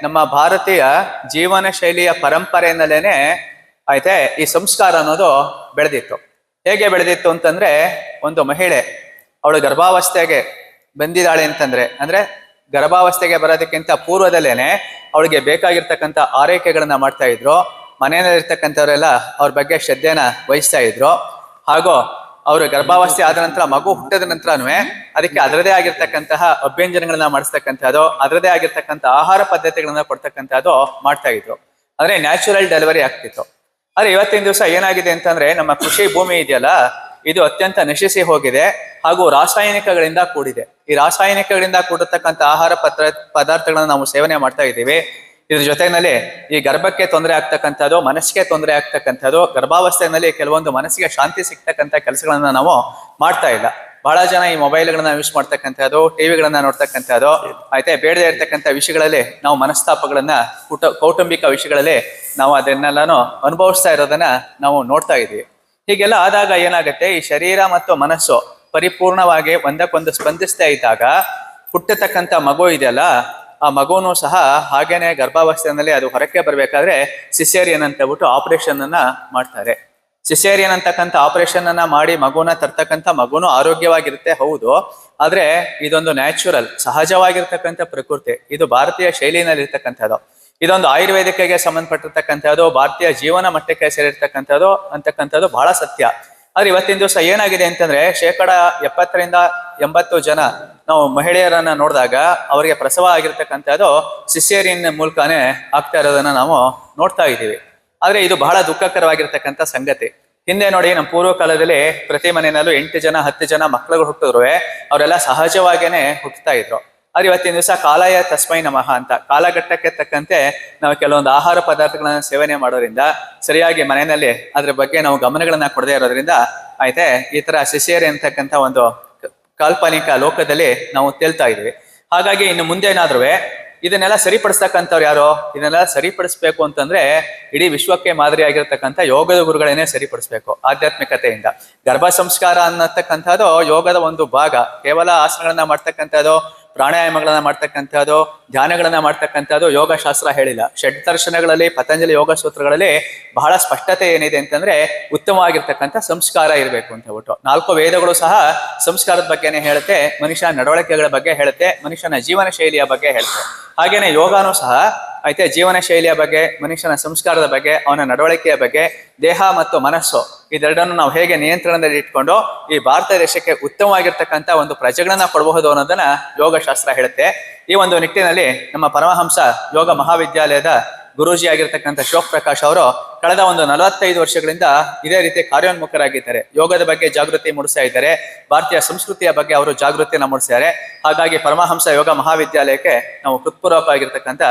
ನಮ್ಮ ಭಾರತೀಯ ಜೀವನ ಶೈಲಿಯ ಪರಂಪರೆಯಿಂದಲೇನೆ ಆಯ್ತೆ ಈ ಸಂಸ್ಕಾರ ಅನ್ನೋದು ಬೆಳೆದಿತ್ತು. ಹೇಗೆ ಬೆಳೆದಿತ್ತು ಅಂತಂದ್ರೆ, ಒಂದು ಮಹಿಳೆ ಅವಳು ಗರ್ಭಾವಸ್ಥೆಗೆ ಬಂದಿದ್ದಾಳೆ ಅಂತಂದ್ರೆ, ಅಂದ್ರೆ ಗರ್ಭಾವಸ್ಥೆಗೆ ಬರೋದಕ್ಕಿಂತ ಪೂರ್ವದಲ್ಲೇನೆ ಅವಳಿಗೆ ಬೇಕಾಗಿರ್ತಕ್ಕಂಥ ಆರೈಕೆಗಳನ್ನ ಮಾಡ್ತಾ ಇದ್ರು. ಮನೆಯಲ್ಲಿರ್ತಕ್ಕಂಥವರೆಲ್ಲ ಅವ್ರ ಬಗ್ಗೆ ಶ್ರದ್ಧೆನ ವಹಿಸ್ತಾ ಇದ್ರು. ಹಾಗೂ ಅವರು ಗರ್ಭಾವಸ್ಥೆ ಆದ ನಂತರ, ಮಗು ಹುಟ್ಟಿದ ನಂತರನೂ ಅದಕ್ಕೆ ಅದರದೇ ಆಗಿರ್ತಕ್ಕಂತಹ ಅಭ್ಯಂಜನಗಳನ್ನ ಮಾಡಿಸ್ತಕ್ಕಂಥದ್ದು, ಅದರದೇ ಆಗಿರ್ತಕ್ಕಂಥ ಆಹಾರ ಪದ್ಧತಿಗಳನ್ನ ಕೊಡ್ತಕ್ಕಂಥದ್ದು ಮಾಡ್ತಾ ಇದ್ರು. ಅಂದ್ರೆ ನ್ಯಾಚುರಲ್ ಡೆಲಿವರಿ ಆಗ್ತಿತ್ತು. ಆದ್ರೆ ಇವತ್ತಿನ ದಿವಸ ಏನಾಗಿದೆ ಅಂತಂದ್ರೆ, ನಮ್ಮ ಕೃಷಿ ಭೂಮಿ ಇದೆಯಲ್ಲ, ಇದು ಅತ್ಯಂತ ನಶಿಸಿ ಹೋಗಿದೆ ಹಾಗೂ ರಾಸಾಯನಿಕಗಳಿಂದ ಕೂಡಿದೆ. ಈ ರಾಸಾಯನಿಕಗಳಿಂದ ಕೂಡಿರ್ತಕ್ಕಂಥ ಆಹಾರ ಪದಾರ್ಥಗಳನ್ನ ನಾವು ಸೇವನೆ ಮಾಡ್ತಾ ಇದ್ದೀವಿ. ಇದ್ರ ಜೊತೆನಲ್ಲಿ ಈ ಗರ್ಭಕ್ಕೆ ತೊಂದರೆ ಆಗ್ತಕ್ಕಂಥದ್ದು, ಮನಸ್ಸಿಗೆ ತೊಂದರೆ ಆಗ್ತಕ್ಕಂಥದ್ದು, ಗರ್ಭಾವಸ್ಥೆಯಲ್ಲಿ ಕೆಲವೊಂದು ಮನಸ್ಸಿಗೆ ಶಾಂತಿ ಸಿಗ್ತಕ್ಕಂಥ ಕೆಲಸಗಳನ್ನ ನಾವು ಮಾಡ್ತಾ ಇಲ್ಲ. ಬಹಳ ಜನ ಈ ಮೊಬೈಲ್ಗಳನ್ನ ಯೂಸ್ ಮಾಡ್ತಕ್ಕಂಥದ್ದು, ಟಿವಿಗಳನ್ನ ನೋಡ್ತಕ್ಕಂಥದ್ದು, ಆಯ್ತೆ ಬೇಡದೇ ಇರ್ತಕ್ಕಂಥ ವಿಷಯಗಳಲ್ಲಿ ನಾವು ಮನಸ್ತಾಪಗಳನ್ನ, ಕೌಟುಂಬಿಕ ವಿಷಯಗಳಲ್ಲಿ ನಾವು ಅದನ್ನೆಲ್ಲಾನು ಅನುಭವಿಸ್ತಾ ಇರೋದನ್ನ ನಾವು ನೋಡ್ತಾ ಇದೀವಿ. ಹೀಗೆಲ್ಲ ಆದಾಗ ಏನಾಗುತ್ತೆ, ಈ ಶರೀರ ಮತ್ತು ಮನಸ್ಸು ಪರಿಪೂರ್ಣವಾಗಿ ಒಂದಕ್ಕೊಂದು ಸ್ಪಂದಿಸ್ತಾ ಇದ್ದಾಗ ಹುಟ್ಟತಕ್ಕಂಥ ಮಗು ಇದೆಯಲ್ಲ, ಆ ಮಗುನು ಸಹ ಹಾಗೇನೆ ಗರ್ಭಾವಸ್ಥೆಯಲ್ಲಿ ಅದು ಹೊರಕ್ಕೆ ಬರ್ಬೇಕಾದ್ರೆ ಸಿಸೇರಿಯನ್ ಅಂತ ಹೇಳ್ಬಿಟ್ಟು ಆಪರೇಷನ್ ಅನ್ನ ಮಾಡ್ತಾರೆ. ಸಿಸೇರಿಯನ್ ಅಂತಕ್ಕಂಥ ಆಪರೇಷನ್ ಅನ್ನ ಮಾಡಿ ಮಗುನ ತರ್ತಕ್ಕಂಥ ಮಗುನು ಆರೋಗ್ಯವಾಗಿರುತ್ತೆ, ಹೌದು. ಆದ್ರೆ ಇದೊಂದು ನ್ಯಾಚುರಲ್, ಸಹಜವಾಗಿರ್ತಕ್ಕಂಥ ಪ್ರಕೃತಿ. ಇದು ಭಾರತೀಯ ಶೈಲಿನಲ್ಲಿ ಇರ್ತಕ್ಕಂಥದ್ದು. ಇದೊಂದು ಆಯುರ್ವೇದಿಕೆಗೆ ಸಂಬಂಧಪಟ್ಟಿರ್ತಕ್ಕಂಥದ್ದು, ಭಾರತೀಯ ಜೀವನ ಮಟ್ಟಕ್ಕೆ ಸೇರಿರ್ತಕ್ಕಂಥದ್ದು ಅಂತಕ್ಕಂಥದ್ದು ಬಹಳ ಸತ್ಯ. ಆದ್ರೆ ಇವತ್ತಿನ ದಿವಸ ಏನಾಗಿದೆ ಅಂತಂದ್ರೆ, 70% ಜನ ನಾವು ಮಹಿಳೆಯರನ್ನ ನೋಡಿದಾಗ ಅವರಿಗೆ ಪ್ರಸವ ಆಗಿರ್ತಕ್ಕಂಥದ್ದು ಸಿಸೇರಿಯನ್ ಮೂಲಕನೇ ಆಗ್ತಾ ಇರೋದನ್ನ ನಾವು ನೋಡ್ತಾ ಇದ್ದೀವಿ. ಆದ್ರೆ ಇದು ಬಹಳ ದುಃಖಕರವಾಗಿರ್ತಕ್ಕಂಥ ಸಂಗತಿ. ಹಿಂದೆ ನೋಡಿ, ನಮ್ಮ ಪೂರ್ವ ಕಾಲದಲ್ಲಿ ಪ್ರತಿ ಮನೆಯಲ್ಲೂ 8 ಜನ 10 ಜನ ಮಕ್ಕಳುಗಳು ಹುಟ್ಟಿದ್ರು, ಅವರೆಲ್ಲ ಸಹಜವಾಗೇನೆ ಹುಟ್ಟುತ್ತಾ ಇದ್ರು. ಆದ್ರೆ ಇವತ್ತಿನ ದಿವಸ ಕಾಲಯ ತಸ್ಮೈ ನಮಃ ಅಂತ ಕಾಲಘಟ್ಟಕ್ಕೆ ತಕ್ಕಂತೆ ನಾವು ಕೆಲವೊಂದು ಆಹಾರ ಪದಾರ್ಥಗಳನ್ನ ಸೇವನೆ ಮಾಡೋದ್ರಿಂದ, ಸರಿಯಾಗಿ ಮನೆಯಲ್ಲಿ ಅದ್ರ ಬಗ್ಗೆ ನಾವು ಗಮನಗಳನ್ನ ಕೊಡದೇ ಇರೋದ್ರಿಂದ ಆಯ್ತೆ ಈ ತರ ಸಿಸೇರಿಯನ್ ಅಂತಕ್ಕಂಥ ಒಂದು ಕಾಲ್ಪನಿಕ ಲೋಕದಲ್ಲಿ ನಾವು ತೇಲ್ತಾ ಇದೀವಿ. ಹಾಗಾಗಿ ಇನ್ನು ಮುಂದೆ ಏನಾದ್ರೂ ಇದನ್ನೆಲ್ಲ ಸರಿಪಡಿಸ್ತಕ್ಕಂಥವ್ರು ಯಾರು? ಇದನ್ನೆಲ್ಲ ಸರಿಪಡಿಸ್ಬೇಕು ಅಂತಂದ್ರೆ ಇಡೀ ವಿಶ್ವಕ್ಕೆ ಮಾದರಿ ಆಗಿರ್ತಕ್ಕಂಥ ಯೋಗದ ಗುರುಗಳೇನೆ ಸರಿಪಡಿಸ್ಬೇಕು. ಆಧ್ಯಾತ್ಮಿಕತೆಯಿಂದ ಗರ್ಭ ಸಂಸ್ಕಾರ ಅನ್ನತಕ್ಕಂಥದ್ದು ಯೋಗದ ಒಂದು ಭಾಗ. ಕೇವಲ ಆಸನಗಳನ್ನ ಮಾಡ್ತಕ್ಕಂಥದ್ದು, ಪ್ರಾಣಾಯಾಮಗಳನ್ನ ಮಾಡ್ತಕ್ಕಂಥದ್ದು, ಧ್ಯಾನಗಳನ್ನ ಮಾಡ್ತಕ್ಕಂಥದ್ದು ಯೋಗ ಶಾಸ್ತ್ರ ಹೇಳಿಲ್ಲ. ಷಡ್ದರ್ಶನಗಳಲ್ಲಿ, ಪತಂಜಲಿ ಯೋಗ ಸೂತ್ರಗಳಲ್ಲಿ ಬಹಳ ಸ್ಪಷ್ಟತೆ ಏನಿದೆ ಅಂತಂದ್ರೆ, ಉತ್ತಮವಾಗಿರ್ತಕ್ಕಂಥ ಸಂಸ್ಕಾರ ಇರಬೇಕು ಅಂತ ಹೇಳ್ಬಿಟ್ಟು 4 ವೇದಗಳು ಸಹ ಸಂಸ್ಕಾರದ ಬಗ್ಗೆನೇ ಹೇಳುತ್ತೆ, ಮನುಷ್ಯನ ನಡವಳಿಕೆಗಳ ಬಗ್ಗೆ ಹೇಳುತ್ತೆ, ಮನುಷ್ಯನ ಜೀವನ ಶೈಲಿಯ ಬಗ್ಗೆ ಹೇಳುತ್ತೆ. ಹಾಗೇನೆ ಯೋಗಾನು ಸಹ ಆಯ್ತೆ ಜೀವನ ಶೈಲಿಯ ಬಗ್ಗೆ, ಮನುಷ್ಯನ ಸಂಸ್ಕಾರದ ಬಗ್ಗೆ, ಅವನ ನಡವಳಿಕೆಯ ಬಗ್ಗೆ, ದೇಹ ಮತ್ತು ಮನಸ್ಸು ಇದೆರಡನ್ನು ನಾವು ಹೇಗೆ ನಿಯಂತ್ರಣದಲ್ಲಿ ಇಟ್ಕೊಂಡು ಈ ಭಾರತ ದೇಶಕ್ಕೆ ಉತ್ತಮವಾಗಿರ್ತಕ್ಕಂಥ ಒಂದು ಪ್ರಜೆಗಳನ್ನ ಕೊಡಬಹುದು ಅನ್ನೋದನ್ನ ಯೋಗಶಾಸ್ತ್ರ ಹೇಳುತ್ತೆ. ಈ ಒಂದು ನಿಟ್ಟಿನಲ್ಲಿ ನಮ್ಮ ಪರಮಹಂಸ ಯೋಗ ಮಹಾವಿದ್ಯಾಲಯದ ಗುರೂಜಿ ಆಗಿರ್ತಕ್ಕಂಥ ಶಿವಕ್ ಪ್ರಕಾಶ್ ಅವರು ಕಳೆದ ಒಂದು 45 ವರ್ಷಗಳಿಂದ ಇದೇ ರೀತಿ ಕಾರ್ಯೋನ್ಮುಖರಾಗಿದ್ದಾರೆ. ಯೋಗದ ಬಗ್ಗೆ ಜಾಗೃತಿ ಮೂಡಿಸ್ತಾ ಇದ್ದಾರೆ, ಭಾರತೀಯ ಸಂಸ್ಕೃತಿಯ ಬಗ್ಗೆ ಅವರು ಜಾಗೃತಿಯನ್ನು ಮೂಡಿಸಿದ್ದಾರೆ. ಹಾಗಾಗಿ ಪರಮಹಂಸ ಯೋಗ ಮಹಾವಿದ್ಯಾಲಯಕ್ಕೆ ನಾವು ಹೃತ್ಪೂರ್ವಕವಾಗಿರ್ತಕ್ಕಂಥ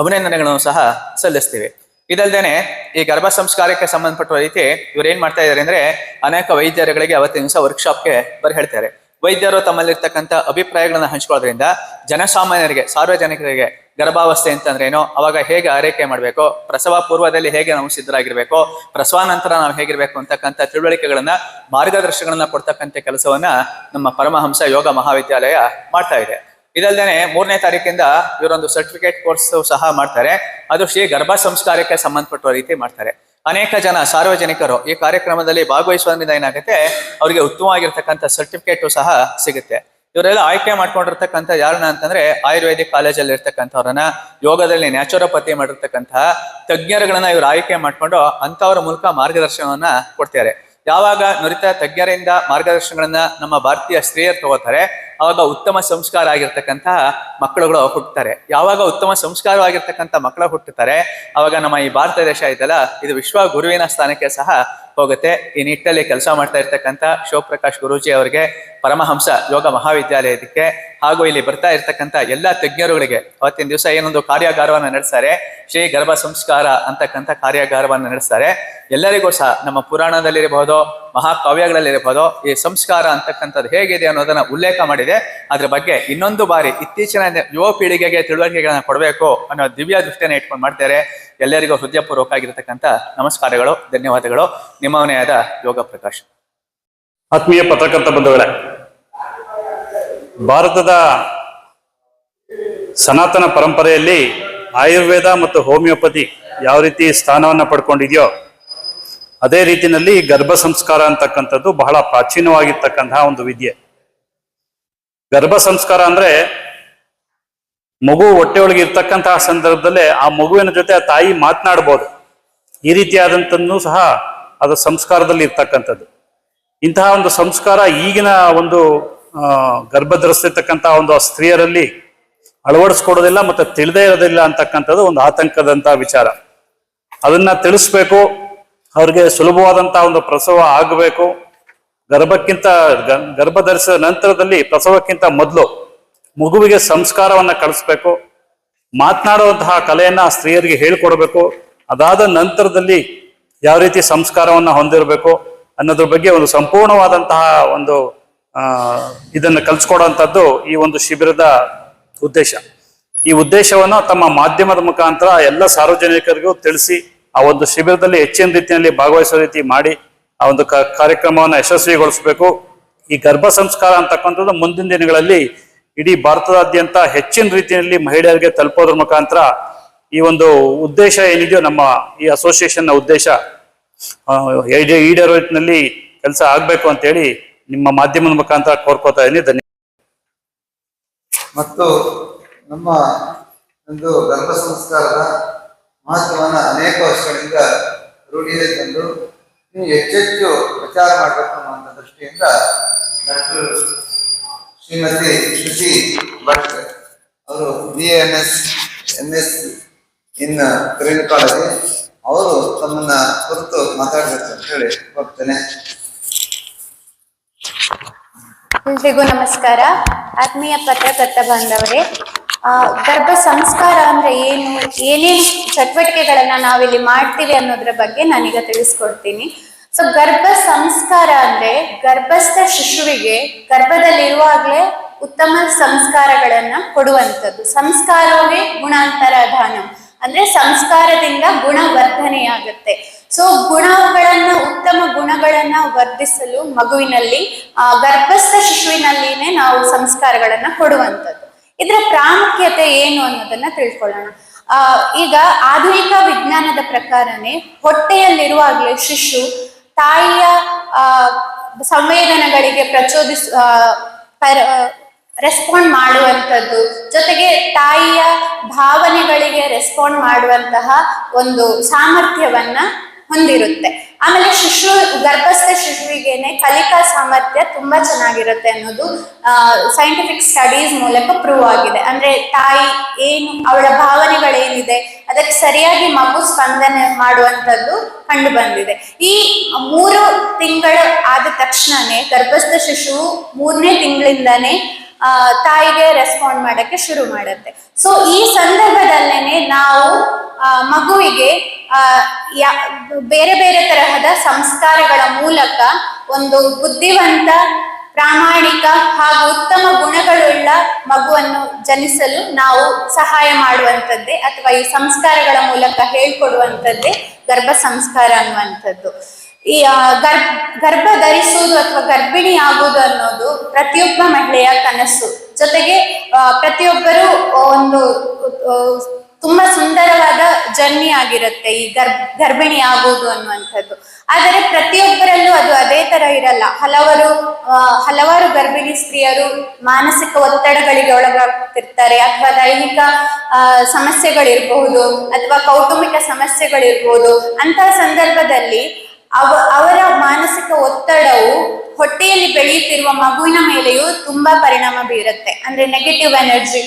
ಅಭಿನಂದನೆಗಳನ್ನು ಸಹ ಸಲ್ಲಿಸ್ತೀವಿ. ಇದಲ್ದೇನೆ ಈ ಗರ್ಭ ಸಂಸ್ಕಾರಕ್ಕೆ ಸಂಬಂಧಪಟ್ಟ ರೀತಿ ಇವ್ರು ಏನ್ ಮಾಡ್ತಾ ಇದ್ದಾರೆ ಅಂದ್ರೆ, ಅನೇಕ ವೈದ್ಯರುಗಳಿಗೆ ಅವತ್ತಿನ ದಿವಸ ವರ್ಕ್ಶಾಪ್ಗೆ ಬರ್ ಹೇಳ್ತಾರೆ. ವೈದ್ಯರು ತಮ್ಮಲ್ಲಿರ್ತಕ್ಕಂಥ ಅಭಿಪ್ರಾಯಗಳನ್ನ ಹಂಚ್ಕೊಳ್ಳೋದ್ರಿಂದ ಜನಸಾಮಾನ್ಯರಿಗೆ, ಸಾರ್ವಜನಿಕರಿಗೆ ಗರ್ಭಾವಸ್ಥೆ ಅಂತಂದ್ರೇನು, ಅವಾಗ ಹೇಗೆ ಆರೈಕೆ ಮಾಡಬೇಕು, ಪ್ರಸವ ಪೂರ್ವದಲ್ಲಿ ಹೇಗೆ ನಾವು ಸಿದ್ಧರಾಗಿರ್ಬೇಕು, ಪ್ರಸವ ನಂತರ ನಾವು ಹೇಗಿರ್ಬೇಕು ಅಂತಕ್ಕಂಥ ತಿಳುವಳಿಕೆಗಳನ್ನ, ಮಾರ್ಗದರ್ಶನಗಳನ್ನ ಕೊಡ್ತಕ್ಕಂಥ ಕೆಲಸವನ್ನ ನಮ್ಮ ಪರಮಹಂಸ ಯೋಗ ಮಹಾವಿದ್ಯಾಲಯ ಮಾಡ್ತಾ ಇದೆ. ಇದಲ್ದೇನೆ 3ನೇ ತಾರೀಕಿಂದ ಇವರೊಂದು ಸರ್ಟಿಫಿಕೇಟ್ ಕೋರ್ಸ್ ಸಹ ಮಾಡ್ತಾರೆ. ಅದು ಶ್ರೀ ಗರ್ಭ ಸಂಸ್ಕಾರಕ್ಕೆ ಸಂಬಂಧಪಟ್ಟ ರೀತಿ ಮಾಡ್ತಾರೆ. ಅನೇಕ ಜನ ಸಾರ್ವಜನಿಕರು ಈ ಕಾರ್ಯಕ್ರಮದಲ್ಲಿ ಭಾಗವಹಿಸೋದ್ರಿಂದ ಏನಾಗುತ್ತೆ, ಅವರಿಗೆ ಉತ್ತಮವಾಗಿರ್ತಕ್ಕಂಥ ಸರ್ಟಿಫಿಕೇಟು ಸಹ ಸಿಗುತ್ತೆ. ಇವರೆಲ್ಲ ಆಯ್ಕೆ ಮಾಡ್ಕೊಂಡಿರ್ತಕ್ಕಂಥ ಯಾರನ್ನ ಅಂತಂದ್ರೆ, ಆಯುರ್ವೇದಿಕ್ ಕಾಲೇಜಲ್ಲಿ ಇರ್ತಕ್ಕಂಥವ್ರನ್ನ, ಯೋಗದಲ್ಲಿ ನ್ಯಾಚುರೋಪತಿ ಮಾಡಿರ್ತಕ್ಕಂತಹ ತಜ್ಞರುಗಳನ್ನ ಇವರು ಆಯ್ಕೆ ಮಾಡ್ಕೊಂಡು ಅಂತವ್ರ ಮೂಲಕ ಮಾರ್ಗದರ್ಶನವನ್ನ ಕೊಡ್ತಾರೆ. ಯಾವಾಗ ನುರಿತ ತಜ್ಞರಿಂದ ಮಾರ್ಗದರ್ಶನಗಳನ್ನ ನಮ್ಮ ಭಾರತೀಯ ಸ್ತ್ರೀಯರು ತಗೋತಾರೆ, ಅವಾಗ ಉತ್ತಮ ಸಂಸ್ಕಾರ ಆಗಿರ್ತಕ್ಕಂತಹ ಮಕ್ಕಳುಗಳು ಹುಟ್ಟುತ್ತಾರೆ. ಯಾವಾಗ ಉತ್ತಮ ಸಂಸ್ಕಾರವಾಗಿರ್ತಕ್ಕಂಥ ಮಕ್ಕಳು ಹುಟ್ಟುತ್ತಾರೆ, ಅವಾಗ ನಮ್ಮ ಈ ಭಾರತ ದೇಶ ಇದೆಲ್ಲ ಇದು ವಿಶ್ವ ಗುರುವಿನ ಸ್ಥಾನಕ್ಕೆ ಸಹ ಹೋಗುತ್ತೆ. ಈ ನಿಟ್ಟಲ್ಲಿ ಕೆಲಸ ಮಾಡ್ತಾ ಇರ್ತಕ್ಕಂಥ ಶಿವಪ್ರಕಾಶ್ ಗುರೂಜಿ ಅವರಿಗೆ, ಪರಮಹಂಸ ಯೋಗ ಮಹಾವಿದ್ಯಾಲಯಕ್ಕೆ ಹಾಗೂ ಇಲ್ಲಿ ಬರ್ತಾ ಇರ್ತಕ್ಕಂಥ ಎಲ್ಲ ತಜ್ಞರುಗಳಿಗೆ ಅವತ್ತಿನ ದಿವಸ ಏನೊಂದು ಕಾರ್ಯಾಗಾರವನ್ನು ನಡೆಸ್ತಾರೆ, ಶ್ರೀ ಗರ್ಭ ಸಂಸ್ಕಾರ ಅಂತಕ್ಕಂಥ ಕಾರ್ಯಾಗಾರವನ್ನು ನಡೆಸ್ತಾರೆ. ಎಲ್ಲರಿಗೂ ಸಹ ನಮ್ಮ ಪುರಾಣದಲ್ಲಿರಬಹುದು, ಮಹಾಕಾವ್ಯಗಳಲ್ಲಿರಬಹುದು, ಈ ಸಂಸ್ಕಾರ ಅಂತಕ್ಕಂಥದ್ದು ಹೇಗಿದೆ ಅನ್ನೋದನ್ನ ಉಲ್ಲೇಖ ಮಾಡಿದೆ. ಅದ್ರ ಬಗ್ಗೆ ಇನ್ನೊಂದು ಬಾರಿ ಇತ್ತೀಚಿನ ಯುವ ಪೀಳಿಗೆಗೆ ತಿಳುವಳಿಕೆಗಳನ್ನ ಕೊಡಬೇಕು ಅನ್ನೋ ದಿವ್ಯ ದೃಷ್ಟಿಯನ್ನು ಇಟ್ಕೊಂಡು ಮಾಡ್ತಾರೆ. ಎಲ್ಲರಿಗೂ ಹೃದಯಪೂರ್ವಕ ಆಗಿರತಕ್ಕಂಥ ನಮಸ್ಕಾರಗಳು, ಧನ್ಯವಾದಗಳು. ನಿಮ್ಮವನೇ ಆದ ಯೋಗ ಪ್ರಕಾಶ್. ಆತ್ಮೀಯ ಪತ್ರಕರ್ತ ಬಂಧುಗಳೇ, ಭಾರತದ ಸನಾತನ ಪರಂಪರೆಯಲ್ಲಿ ಆಯುರ್ವೇದ ಮತ್ತು ಹೋಮಿಯೋಪತಿ ಯಾವ ರೀತಿ ಸ್ಥಾನವನ್ನು ಪಡ್ಕೊಂಡಿದೆಯೋ ಅದೇ ರೀತಿಯಲ್ಲಿ ಗರ್ಭ ಸಂಸ್ಕಾರ ಅಂತಕ್ಕಂಥದ್ದು ಬಹಳ ಪ್ರಾಚೀನವಾಗಿರ್ತಕ್ಕಂತಹ ಒಂದು ವಿದ್ಯೆ. ಗರ್ಭ ಸಂಸ್ಕಾರ ಅಂದ್ರೆ ಮಗು ಹೊಟ್ಟೆಯೊಳಗೆ ಇರ್ತಕ್ಕಂತಹ ಸಂದರ್ಭದಲ್ಲೇ ಆ ಮಗುವಿನ ಜೊತೆ ಆ ತಾಯಿ ಮಾತನಾಡ್ಬೋದು. ಈ ರೀತಿಯಾದಂಥದ್ದು ಸಹ ಅದು ಸಂಸ್ಕಾರದಲ್ಲಿ ಇರ್ತಕ್ಕಂಥದ್ದು. ಇಂತಹ ಒಂದು ಸಂಸ್ಕಾರ ಈಗಿನ ಒಂದು ಗರ್ಭ ಧರಿಸ್ತಿರ್ತಕ್ಕಂತಹ ಒಂದು ಸ್ತ್ರೀಯರಲ್ಲಿ ಅಳವಡಿಸ್ಕೊಡೋದಿಲ್ಲ ಮತ್ತೆ ತಿಳಿದೇ ಇರೋದಿಲ್ಲ ಅಂತಕ್ಕಂಥದ್ದು ಒಂದು ಆತಂಕದಂತಹ ವಿಚಾರ. ಅದನ್ನ ತಿಳಿಸ್ಬೇಕು, ಅವ್ರಿಗೆ ಸುಲಭವಾದಂತಹ ಒಂದು ಪ್ರಸವ ಆಗಬೇಕು. ಗರ್ಭ ಧರಿಸಿದ ನಂತರದಲ್ಲಿ ಪ್ರಸವಕ್ಕಿಂತ ಮೊದಲು ಮಗುವಿಗೆ ಸಂಸ್ಕಾರವನ್ನ ಕಳಿಸ್ಬೇಕು. ಮಾತನಾಡುವಂತಹ ಕಲೆಯನ್ನ ಆ ಸ್ತ್ರೀಯರಿಗೆ ಹೇಳ್ಕೊಡ್ಬೇಕು. ಅದಾದ ನಂತರದಲ್ಲಿ ಯಾವ ರೀತಿ ಸಂಸ್ಕಾರವನ್ನ ಹೊಂದಿರಬೇಕು ಅನ್ನೋದ್ರ ಬಗ್ಗೆ ಒಂದು ಸಂಪೂರ್ಣವಾದಂತಹ ಒಂದು ಇದನ್ನು ಕಲ್ಸ್ಕೊಡುವಂಥದ್ದು ಈ ಒಂದು ಶಿಬಿರದ ಉದ್ದೇಶ. ಈ ಉದ್ದೇಶವನ್ನು ತಮ್ಮ ಮಾಧ್ಯಮದ ಮುಖಾಂತರ ಎಲ್ಲ ಸಾರ್ವಜನಿಕರಿಗೂ ತಿಳಿಸಿ ಆ ಒಂದು ಶಿಬಿರದಲ್ಲಿ ಹೆಚ್ಚಿನ ರೀತಿಯಲ್ಲಿ ಭಾಗವಹಿಸೋ ರೀತಿ ಮಾಡಿ ಆ ಒಂದು ಕಾರ್ಯಕ್ರಮವನ್ನು ಯಶಸ್ವಿಗೊಳಿಸಬೇಕು. ಈ ಗರ್ಭ ಸಂಸ್ಕಾರ ಅಂತಕ್ಕಂಥದ್ದು ಮುಂದಿನ ದಿನಗಳಲ್ಲಿ ಇಡೀ ಭಾರತದಾದ್ಯಂತ ಹೆಚ್ಚಿನ ರೀತಿಯಲ್ಲಿ ಮಹಿಳೆಯರಿಗೆ ತಲುಪೋದ್ರ ಮುಖಾಂತರ ಈ ಒಂದು ಉದ್ದೇಶ ಏನಿದೆಯೋ ನಮ್ಮ ಈ ಅಸೋಸಿಯೇಷನ್ ನ ಉದ್ದೇಶ ಈಡೇರೋ ನಿಟ್ಟಿನಲ್ಲಿ ಕೆಲಸ ಆಗ್ಬೇಕು ಅಂತ ಹೇಳಿ ನಿಮ್ಮ ಮಾಧ್ಯಮದ ಮುಖಾಂತರ ಕೋರ್ಕೋತಾ ಇದ್ದೀನಿ. ಧನ್ಯವಾದ. ಮತ್ತು ನಮ್ಮ ಒಂದು ಗರ್ಭ ಸಂಸ್ಕಾರದ ಮಹತ್ವವನ್ನು ಅನೇಕ ವರ್ಷಗಳಿಂದ ರೂಢಿಗೆ ತಂದು ಇನ್ನು ಹೆಚ್ಚೆಚ್ಚು ಪ್ರಚಾರ ಮಾಡಬೇಕು ಅನ್ನುವಂಥ ದೃಷ್ಟಿಯಿಂದ ಡಾಕ್ಟರ್ ಶ್ರೀಮತಿ ಶ್ರುತಿ ಭಟ್ ಅವರು BAMS ಇನ್ ಕ್ಲಿನಿಕಾಲಜಿ ಅವರು ತಮ್ಮನ್ನ ಕುರಿತು ಮಾತಾಡಬೇಕು ಅಂತ ಹೇಳಿ ಹೋಗ್ತೇನೆ. ಎಲ್ರಿಗೂ ನಮಸ್ಕಾರ. ಆತ್ಮೀಯ ಪತ್ರಕರ್ತ ಬಾಂಧವರೇ, ಗರ್ಭ ಸಂಸ್ಕಾರ ಅಂದ್ರೆ ಏನು, ಏನೇನು ಚಟುವಟಿಕೆಗಳನ್ನ ನಾವಿಲ್ಲಿ ಮಾಡ್ತೀವಿ ಅನ್ನೋದ್ರ ಬಗ್ಗೆ ನಾನೀಗ ತಿಳಿಸ್ಕೊಡ್ತೀನಿ. ಸೊ ಗರ್ಭ ಸಂಸ್ಕಾರ ಅಂದ್ರೆ ಗರ್ಭಸ್ಥ ಶಿಶುವಿಗೆ ಗರ್ಭದಲ್ಲಿರುವಾಗಲೇ ಉತ್ತಮ ಸಂಸ್ಕಾರಗಳನ್ನ ಕೊಡುವಂಥದ್ದು. ಸಂಸ್ಕಾರವೇ ಗುಣಾಂತರಧಾನ ಅಂದ್ರೆ ಸಂಸ್ಕಾರದಿಂದ ಗುಣವರ್ಧನೆಯಾಗುತ್ತೆ. ಸೊ ಉತ್ತಮ ಗುಣಗಳನ್ನ ವರ್ಧಿಸಲು ಮಗುವಿನಲ್ಲಿ ಗರ್ಭಸ್ಥ ಶಿಶುವಿನಲ್ಲಿನೇ ನಾವು ಸಂಸ್ಕಾರಗಳನ್ನ ಕೊಡುವಂಥದ್ದು. ಇದರ ಪ್ರಾಮುಖ್ಯತೆ ಏನು ಅನ್ನೋದನ್ನ ತಿಳ್ಕೊಳ್ಳೋಣ. ಈಗ ಆಧುನಿಕ ವಿಜ್ಞಾನದ ಪ್ರಕಾರನೇ ಹೊಟ್ಟೆಯಲ್ಲಿರುವಾಗಲೇ ಶಿಶು ತಾಯಿಯ ಸಂವೇದನೆಗಳಿಗೆ ರೆಸ್ಪಾಂಡ್ ಮಾಡುವಂಥದ್ದು, ಜೊತೆಗೆ ತಾಯಿಯ ಭಾವನೆಗಳಿಗೆ ರೆಸ್ಪಾಂಡ್ ಮಾಡುವಂತಹ ಒಂದು ಸಾಮರ್ಥ್ಯವನ್ನ ಹೊಂದಿರುತ್ತೆ. ಆಮೇಲೆ ಗರ್ಭಸ್ಥ ಶಿಶುವಿಗೇನೆ ಕಲಿಕಾ ಸಾಮರ್ಥ್ಯ ತುಂಬಾ ಚೆನ್ನಾಗಿರುತ್ತೆ ಅನ್ನೋದು ಸೈಂಟಿಫಿಕ್ ಸ್ಟಡೀಸ್ ಮೂಲಕ ಪ್ರೂವ್ ಆಗಿದೆ. ಅಂದ್ರೆ ತಾಯಿ ಏನು ಅವಳ ಭಾವನೆಗಳೇನಿದೆ ಅದಕ್ಕೆ ಸರಿಯಾಗಿ ಮಗು ಸ್ಪಂದನೆ ಮಾಡುವಂಥದ್ದು ಕಂಡು ಬಂದಿದೆ. ಈ 3 ತಿಂಗಳು ಆದ ತಕ್ಷಣನೇ ಗರ್ಭಸ್ಥ ಶಿಶುವು 3ನೇ ತಿಂಗಳಿಂದಾನೇ ತಾಯಿಗೆ ರೆಸ್ಪಾಂಡ್ ಮಾಡಕ್ಕೆ ಶುರು ಮಾಡುತ್ತೆ. ಸೊ ಈ ಸಂದರ್ಭದಲ್ಲೇನೆ ನಾವು ಮಗುವಿಗೆ ಬೇರೆ ಬೇರೆ ತರಹದ ಸಂಸ್ಕಾರಗಳ ಮೂಲಕ ಒಂದು ಬುದ್ಧಿವಂತ, ಪ್ರಾಮಾಣಿಕ ಹಾಗೂ ಉತ್ತಮ ಗುಣಗಳುಳ್ಳ ಮಗುವನ್ನು ಜನಿಸಲು ನಾವು ಸಹಾಯ ಮಾಡುವಂಥದ್ದೇ ಅಥವಾ ಈ ಸಂಸ್ಕಾರಗಳ ಮೂಲಕ ಹೇಳ್ಕೊಡುವಂಥದ್ದೇ ಗರ್ಭ ಸಂಸ್ಕಾರ ಅನ್ನುವಂಥದ್ದು. ಈ ಗರ್ಭ ಧರಿಸುವುದು ಅಥವಾ ಗರ್ಭಿಣಿ ಆಗುವುದು ಅನ್ನೋದು ಪ್ರತಿಯೊಬ್ಬ ಮಹಿಳೆಯ ಕನಸು. ಜೊತೆಗೆ ಪ್ರತಿಯೊಬ್ಬರು ಒಂದು ತುಂಬಾ ಸುಂದರವಾದ ಜರ್ನಿ ಆಗಿರುತ್ತೆ ಈ ಗರ್ಭಿಣಿ ಆಗುವುದು ಅನ್ನುವಂಥದ್ದು. ಆದರೆ ಪ್ರತಿಯೊಬ್ಬರಲ್ಲೂ ಅದು ಅದೇ ತರ ಇರಲ್ಲ. ಹಲವಾರು ಗರ್ಭಿಣಿ ಸ್ತ್ರೀಯರು ಮಾನಸಿಕ ಒತ್ತಡಗಳಿಗೆ ಒಳಗಾಗ್ತಿರ್ತಾರೆ, ಅಥವಾ ದೈಹಿಕ ಸಮಸ್ಯೆಗಳಿರ್ಬಹುದು, ಅಥವಾ ಕೌಟುಂಬಿಕ ಸಮಸ್ಯೆಗಳಿರ್ಬಹುದು. ಅಂತಹ ಸಂದರ್ಭದಲ್ಲಿ ಅವರ ಮಾನಸಿಕ ಒತ್ತಡವು ಹೊಟ್ಟೆಯಲ್ಲಿ ಬೆಳೆಯುತ್ತಿರುವ ಮಗುವಿನ ಮೇಲೆಯೂ ತುಂಬಾ ಪರಿಣಾಮ ಬೀರುತ್ತೆ. ಅಂದ್ರೆ ನೆಗೆಟಿವ್ ಎನರ್ಜಿ.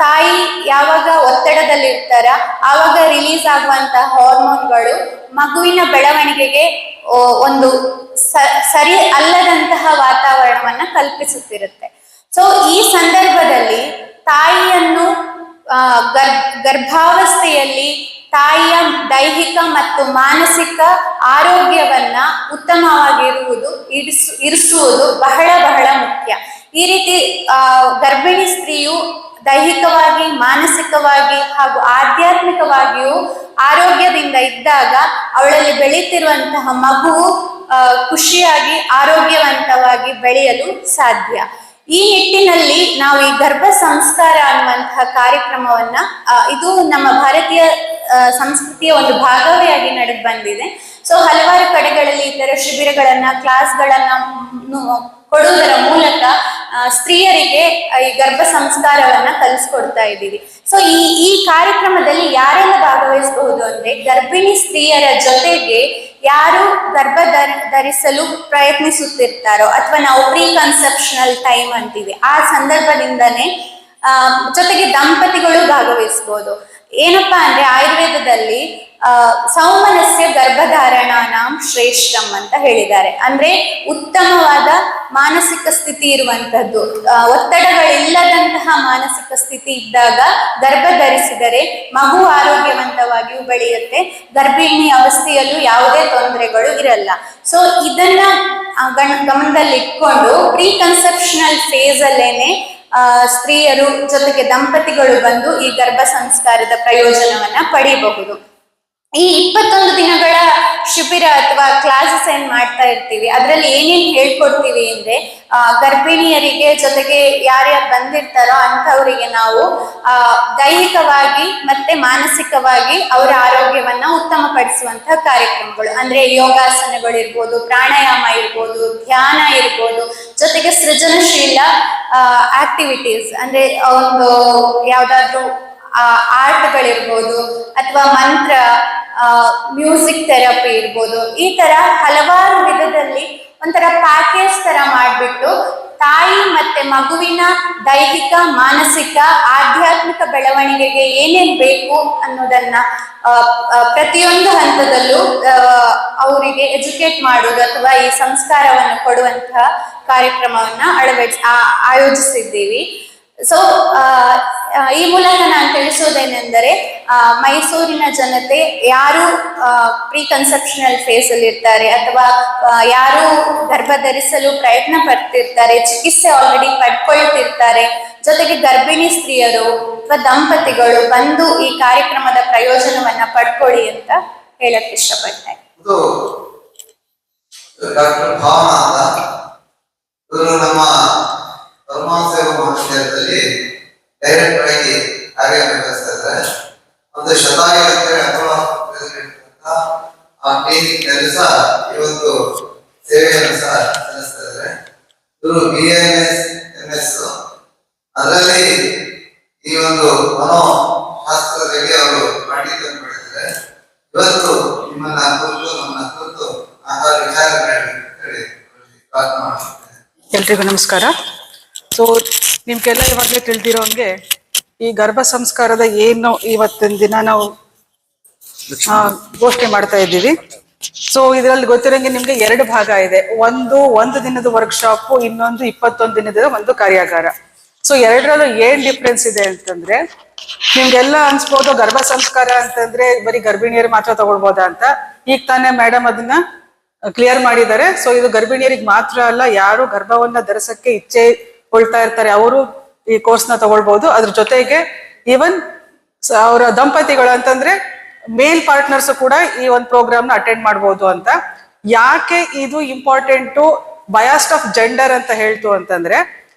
ತಾಯಿ ಯಾವಾಗ ಒತ್ತಡದಲ್ಲಿ ಇರ್ತಾರ ಆವಾಗ ರಿಲೀಸ್ ಆಗುವಂತಹ ಹಾರ್ಮೋನ್ಗಳು ಮಗುವಿನ ಬೆಳವಣಿಗೆಗೆ ಒಂದು ಸರಿ ಅಲ್ಲದಂತಹ ವಾತಾವರಣವನ್ನ ಕಲ್ಪಿಸುತ್ತಿರುತ್ತೆ. ಸೊ ಈ ಸಂದರ್ಭದಲ್ಲಿ ತಾಯಿಯನ್ನು ಗರ್ಭಾವಸ್ಥೆಯಲ್ಲಿ ತಾಯಿಯ ದೈಹಿಕ ಮತ್ತು ಮಾನಸಿಕ ಆರೋಗ್ಯವನ್ನ ಇರಿಸುವುದು ಬಹಳ ಬಹಳ ಮುಖ್ಯ. ಈ ರೀತಿ ಗರ್ಭಿಣಿ ಸ್ತ್ರೀಯು ದೈಹಿಕವಾಗಿ, ಮಾನಸಿಕವಾಗಿ ಹಾಗೂ ಆಧ್ಯಾತ್ಮಿಕವಾಗಿಯೂ ಆರೋಗ್ಯದಿಂದ ಇದ್ದಾಗ ಅವಳಲ್ಲಿ ಬೆಳೀತಿರುವಂತಹ ಮಗುವು ಖುಷಿಯಾಗಿ ಆರೋಗ್ಯವಂತವಾಗಿ ಬೆಳೆಯಲು ಸಾಧ್ಯ. ಈ ನಿಟ್ಟಿನಲ್ಲಿ ನಾವು ಈ ಗರ್ಭ ಸಂಸ್ಕಾರ ಅನ್ನುವಂತಹ ಕಾರ್ಯಕ್ರಮವನ್ನ ಇದು ನಮ್ಮ ಭಾರತೀಯ ಸಂಸ್ಕೃತಿಯ ಒಂದು ಭಾಗವೇ ಆಗಿ ನಡೆದು ಬಂದಿದೆ. ಸೊ ಹಲವಾರು ಕಡೆಗಳಲ್ಲಿ ಈ ತರ ಶಿಬಿರಗಳನ್ನ, ಕ್ಲಾಸ್ಗಳನ್ನ ಕೊಡುವುದರ ಮೂಲಕ ಸ್ತ್ರೀಯರಿಗೆ ಈ ಗರ್ಭ ಸಂಸ್ಕಾರವನ್ನ ಕಲಿಸ್ಕೊಡ್ತಾ ಇದ್ದೀವಿ. ಸೊ ಈ ಕಾರ್ಯಕ್ರಮದಲ್ಲಿ ಯಾರೆಲ್ಲ ಭಾಗವಹಿಸಬಹುದು ಅಂದ್ರೆ, ಗರ್ಭಿಣಿ ಸ್ತ್ರೀಯರ ಜೊತೆಗೆ ಯಾರು ಗರ್ಭ ಧರಿಸಲು ಪ್ರಯತ್ನಿಸುತ್ತಿರ್ತಾರೋ ಅಥವಾ ನಾವು ಪ್ರೀ ಕನ್ಸೆಪ್ಷನಲ್ ಟೈಮ್ ಅಂತೀವಿ, ಆ ಸಂದರ್ಭದಿಂದನೇ ಜೊತೆಗೆ ದಂಪತಿಗಳು ಭಾಗವಹಿಸಬಹುದು. ಏನಪ್ಪಾ ಅಂದ್ರೆ, ಆಯುರ್ವೇದದಲ್ಲಿ ಸೌಮನಸ್ಯ ಗರ್ಭಧಾರಣಾನಾಂ ಶ್ರೇಷ್ಠಂ ಅಂತ ಹೇಳಿದ್ದಾರೆ. ಅಂದ್ರೆ ಉತ್ತಮವಾದ ಮಾನಸಿಕ ಸ್ಥಿತಿ ಇರುವಂತದ್ದು, ಒತ್ತಡಗಳಿಲ್ಲದಂತಹ ಮಾನಸಿಕ ಸ್ಥಿತಿ ಇದ್ದಾಗ ಗರ್ಭ ಧರಿಸಿದರೆ ಮಗು ಆರೋಗ್ಯವಂತವಾಗಿಯೂ ಬೆಳೆಯುತ್ತೆ, ಗರ್ಭಿಣಿ ಅವಸ್ಥೆಯಲ್ಲೂ ಯಾವುದೇ ತೊಂದರೆಗಳು ಇರಲ್ಲ. ಸೊ ಇದನ್ನ ಗಮನದಲ್ಲಿಟ್ಕೊಂಡು ಪ್ರೀ ಕನ್ಸೆಪ್ಷನಲ್ ಫೇಸ್ ಅಲ್ಲೇನೆ ಸ್ತ್ರೀಯರು ಜೊತೆಗೆ ದಂಪತಿಗಳು ಬಂದು ಈ ಗರ್ಭ ಸಂಸ್ಕಾರದ ಪ್ರಯೋಜನವನ್ನ ಪಡೆಯಬಹುದು. ಈ 21 ದಿನಗಳ ಶಿಬಿರ ಅಥವಾ ಕ್ಲಾಸಸ್ ಏನ್ ಮಾಡ್ತಾ ಇರ್ತೀವಿ, ಅದರಲ್ಲಿ ಏನೇನ್ ಹೇಳ್ಕೊಡ್ತೀವಿ ಅಂದ್ರೆ, ಗರ್ಭಿಣಿಯರಿಗೆ ಜೊತೆಗೆ ಯಾರ್ಯಾರು ಬಂದಿರ್ತಾರೋ ಅಂಥವರಿಗೆ ನಾವು ದೈಹಿಕವಾಗಿ ಮತ್ತೆ ಮಾನಸಿಕವಾಗಿ ಅವರ ಆರೋಗ್ಯವನ್ನ ಉತ್ತಮಪಡಿಸುವಂತಹ ಕಾರ್ಯಕ್ರಮಗಳು ಅಂದ್ರೆ ಯೋಗಾಸನಗಳು ಇರ್ಬೋದು, ಪ್ರಾಣಾಯಾಮ ಇರ್ಬೋದು, ಧ್ಯಾನ ಇರ್ಬೋದು, ಜೊತೆಗೆ ಸೃಜನಶೀಲ ಆಕ್ಟಿವಿಟೀಸ್ ಅಂದ್ರೆ ಒಂದು ಯಾವ್ದಾದ್ರು ಆರ್ಟ್ಗಳಿರ್ಬೋದು ಅಥವಾ ಮಂತ್ರ, ಮ್ಯೂಸಿಕ್ ಥೆರಪಿ ಇರ್ಬೋದು, ಈ ತರ ಹಲವಾರು ವಿಧದಲ್ಲಿ ಒಂಥರ ಪ್ಯಾಕೇಜ್ ತರ ಮಾಡ್ಬಿಟ್ಟು ತಾಯಿ ಮತ್ತೆ ಮಗುವಿನ ದೈಹಿಕ, ಮಾನಸಿಕ, ಆಧ್ಯಾತ್ಮಿಕ ಬೆಳವಣಿಗೆಗೆ ಏನೇನ್ ಬೇಕು ಅನ್ನೋದನ್ನ ಪ್ರತಿಯೊಂದು ಹಂತದಲ್ಲೂ ಅವರಿಗೆ ಎಜುಕೇಟ್ ಮಾಡುವುದು ಅಥವಾ ಈ ಸಂಸ್ಕಾರವನ್ನು ಕೊಡುವಂತಹ ಕಾರ್ಯಕ್ರಮವನ್ನ ಆಯೋಜಿಸಿದ್ದೀವಿ. ಸೊ ಈ ಮೂಲಕ ನಾನು ತಿಳಿಸೋದೇನೆಂದರೆ, ಮೈಸೂರಿನ ಜನತೆ ಯಾರು ಪ್ರೀ ಕನ್ಸೆಪ್ಷನಲ್ ಫೇಸ್ ಅಲ್ಲಿ ಇರ್ತಾರೆ ಅಥವಾ ಯಾರು ಗರ್ಭ ಧರಿಸಲು ಪ್ರಯತ್ನ ಪಡ್ತಿರ್ತಾರೆ, ಚಿಕಿತ್ಸೆ ಆಲ್ರೆಡಿ ಪಡ್ಕೊಳ್ತಿರ್ತಾರೆ, ಜೊತೆಗೆ ಗರ್ಭಿಣಿ ಸ್ತ್ರೀಯರು ಅಥವಾ ದಂಪತಿಗಳು ಬಂದು ಈ ಕಾರ್ಯಕ್ರಮದ ಪ್ರಯೋಜನವನ್ನ ಪಡ್ಕೊಳ್ಳಿ ಅಂತ ಹೇಳಕ್ ಇಷ್ಟಪಡ್ತೇನೆ. ಡಾಕ್ಟರ್ ಭಾವನಾ ಅಂತ ಇವರು ನಮ್ಮ ಪರಮಾತ್ಮ ಸೇವಾ ಮಹಾವಿದ್ಯಾಲಯದಲ್ಲಿ ಡೈರೆಕ್ಟರ್ ಆಗಿ ಕಾರ್ಯನಿರ್ವಹಿಸ್ತಾ ಇದ್ದಾರೆ. ಒಂದು ಶತಾಯು ಅಂತೇಳಿ ಆ ಕ್ಲಿನಿಕ್ ನಲ್ಲಿ ಸಹ ಈ ಒಂದು ಸೇವೆಯನ್ನು ಸಹ ಸಲ್ಲಿಸ್ತಾ ಇದ್ದಾರೆ. ಇವರು BAMS ಅದರಲ್ಲಿ ಈ ಒಂದು ಮನೋಶಾಸ್ತ್ರದಲ್ಲಿ ಅವರು ಪಾಂಡಿತ್ಯ ಪಡೆದಿದ್ದಾರೆ. ಇವತ್ತು ನಿಮ್ಮನ್ನ ಕುರಿತು ನನ್ನ ಕುರಿತು ಆಹಾರ ವಿಚಾರಗಳನ್ನು ಹೇಳಿ ಪ್ರಾರ್ಥನೆ ಮಾಡ್ತಾರೆ. ಎಲ್ರಿಗೂ ನಮಸ್ಕಾರ. ಸೊ ನಿಮ್ಗೆಲ್ಲ ಇವಾಗಲೇ ತಿಳಿದಿರೋ ಹಂಗೆ ಈ ಗರ್ಭ ಸಂಸ್ಕಾರದ ಏನು ಇವತ್ತಿನ ದಿನ ನಾವು ಘೋಷಣೆ ಮಾಡ್ತಾ ಇದ್ದೀವಿ. ಸೊ ಇದರಲ್ಲಿ ಗೊತ್ತಿರೋಂಗೆ ನಿಮ್ಗೆ 2 ಭಾಗ ಇದೆ. ಒಂದು ದಿನದ ವರ್ಕ್ಶಾಪ್, ಇನ್ನೊಂದು 21 ದಿನದ ಒಂದು ಕಾರ್ಯಾಗಾರ. ಸೊ ಎರಡರಲ್ಲೂ ಏನ್ ಡಿಫ್ರೆನ್ಸ್ ಇದೆ ಅಂತಂದ್ರೆ, ನಿಮ್ಗೆಲ್ಲ ಅನ್ಸ್ಬೋದು ಗರ್ಭ ಸಂಸ್ಕಾರ ಅಂತಂದ್ರೆ ಬರೀ ಗರ್ಭಿಣಿಯರು ಮಾತ್ರ ತಗೊಳ್ಬೋದಾ ಅಂತ. ಈಗ ತಾನೇ ಮೇಡಮ್ ಅದನ್ನ ಕ್ಲಿಯರ್ ಮಾಡಿದ್ದಾರೆ. ಸೊ ಇದು ಗರ್ಭಿಣಿಯರಿಗೆ ಮಾತ್ರ ಅಲ್ಲ, ಯಾರು ಗರ್ಭವನ್ನ ಧರಿಸಕ್ಕೆ ಇಚ್ಛೆ ಕೊಳ್ತಾ ಇರ್ತಾರೆ ಅವರು ಈ ಕೋರ್ಸ್ ನ ತಗೊಳ್ಬಹುದು. ಅದ್ರ ಜೊತೆಗೆ ಈವನ್ ಅವರ ದಂಪತಿಗಳು ಅಂತಂದ್ರೆ ಮೇಲ್ ಪಾರ್ಟ್ನರ್ಸ್ ಕೂಡ ಈ ಒಂದು ಪ್ರೋಗ್ರಾಮ್ ನ ಅಟೆಂಡ್ ಮಾಡ್ಬೋದು ಅಂತ. ಯಾಕೆ ಇದು ಇಂಪಾರ್ಟೆಂಟು, ಬಯಾಸ್ಟ್ ಆಫ್ ಜೆಂಡರ್ ಅಂತ ಹೇಳ್ತು ಅಂತಂದ್ರೆ,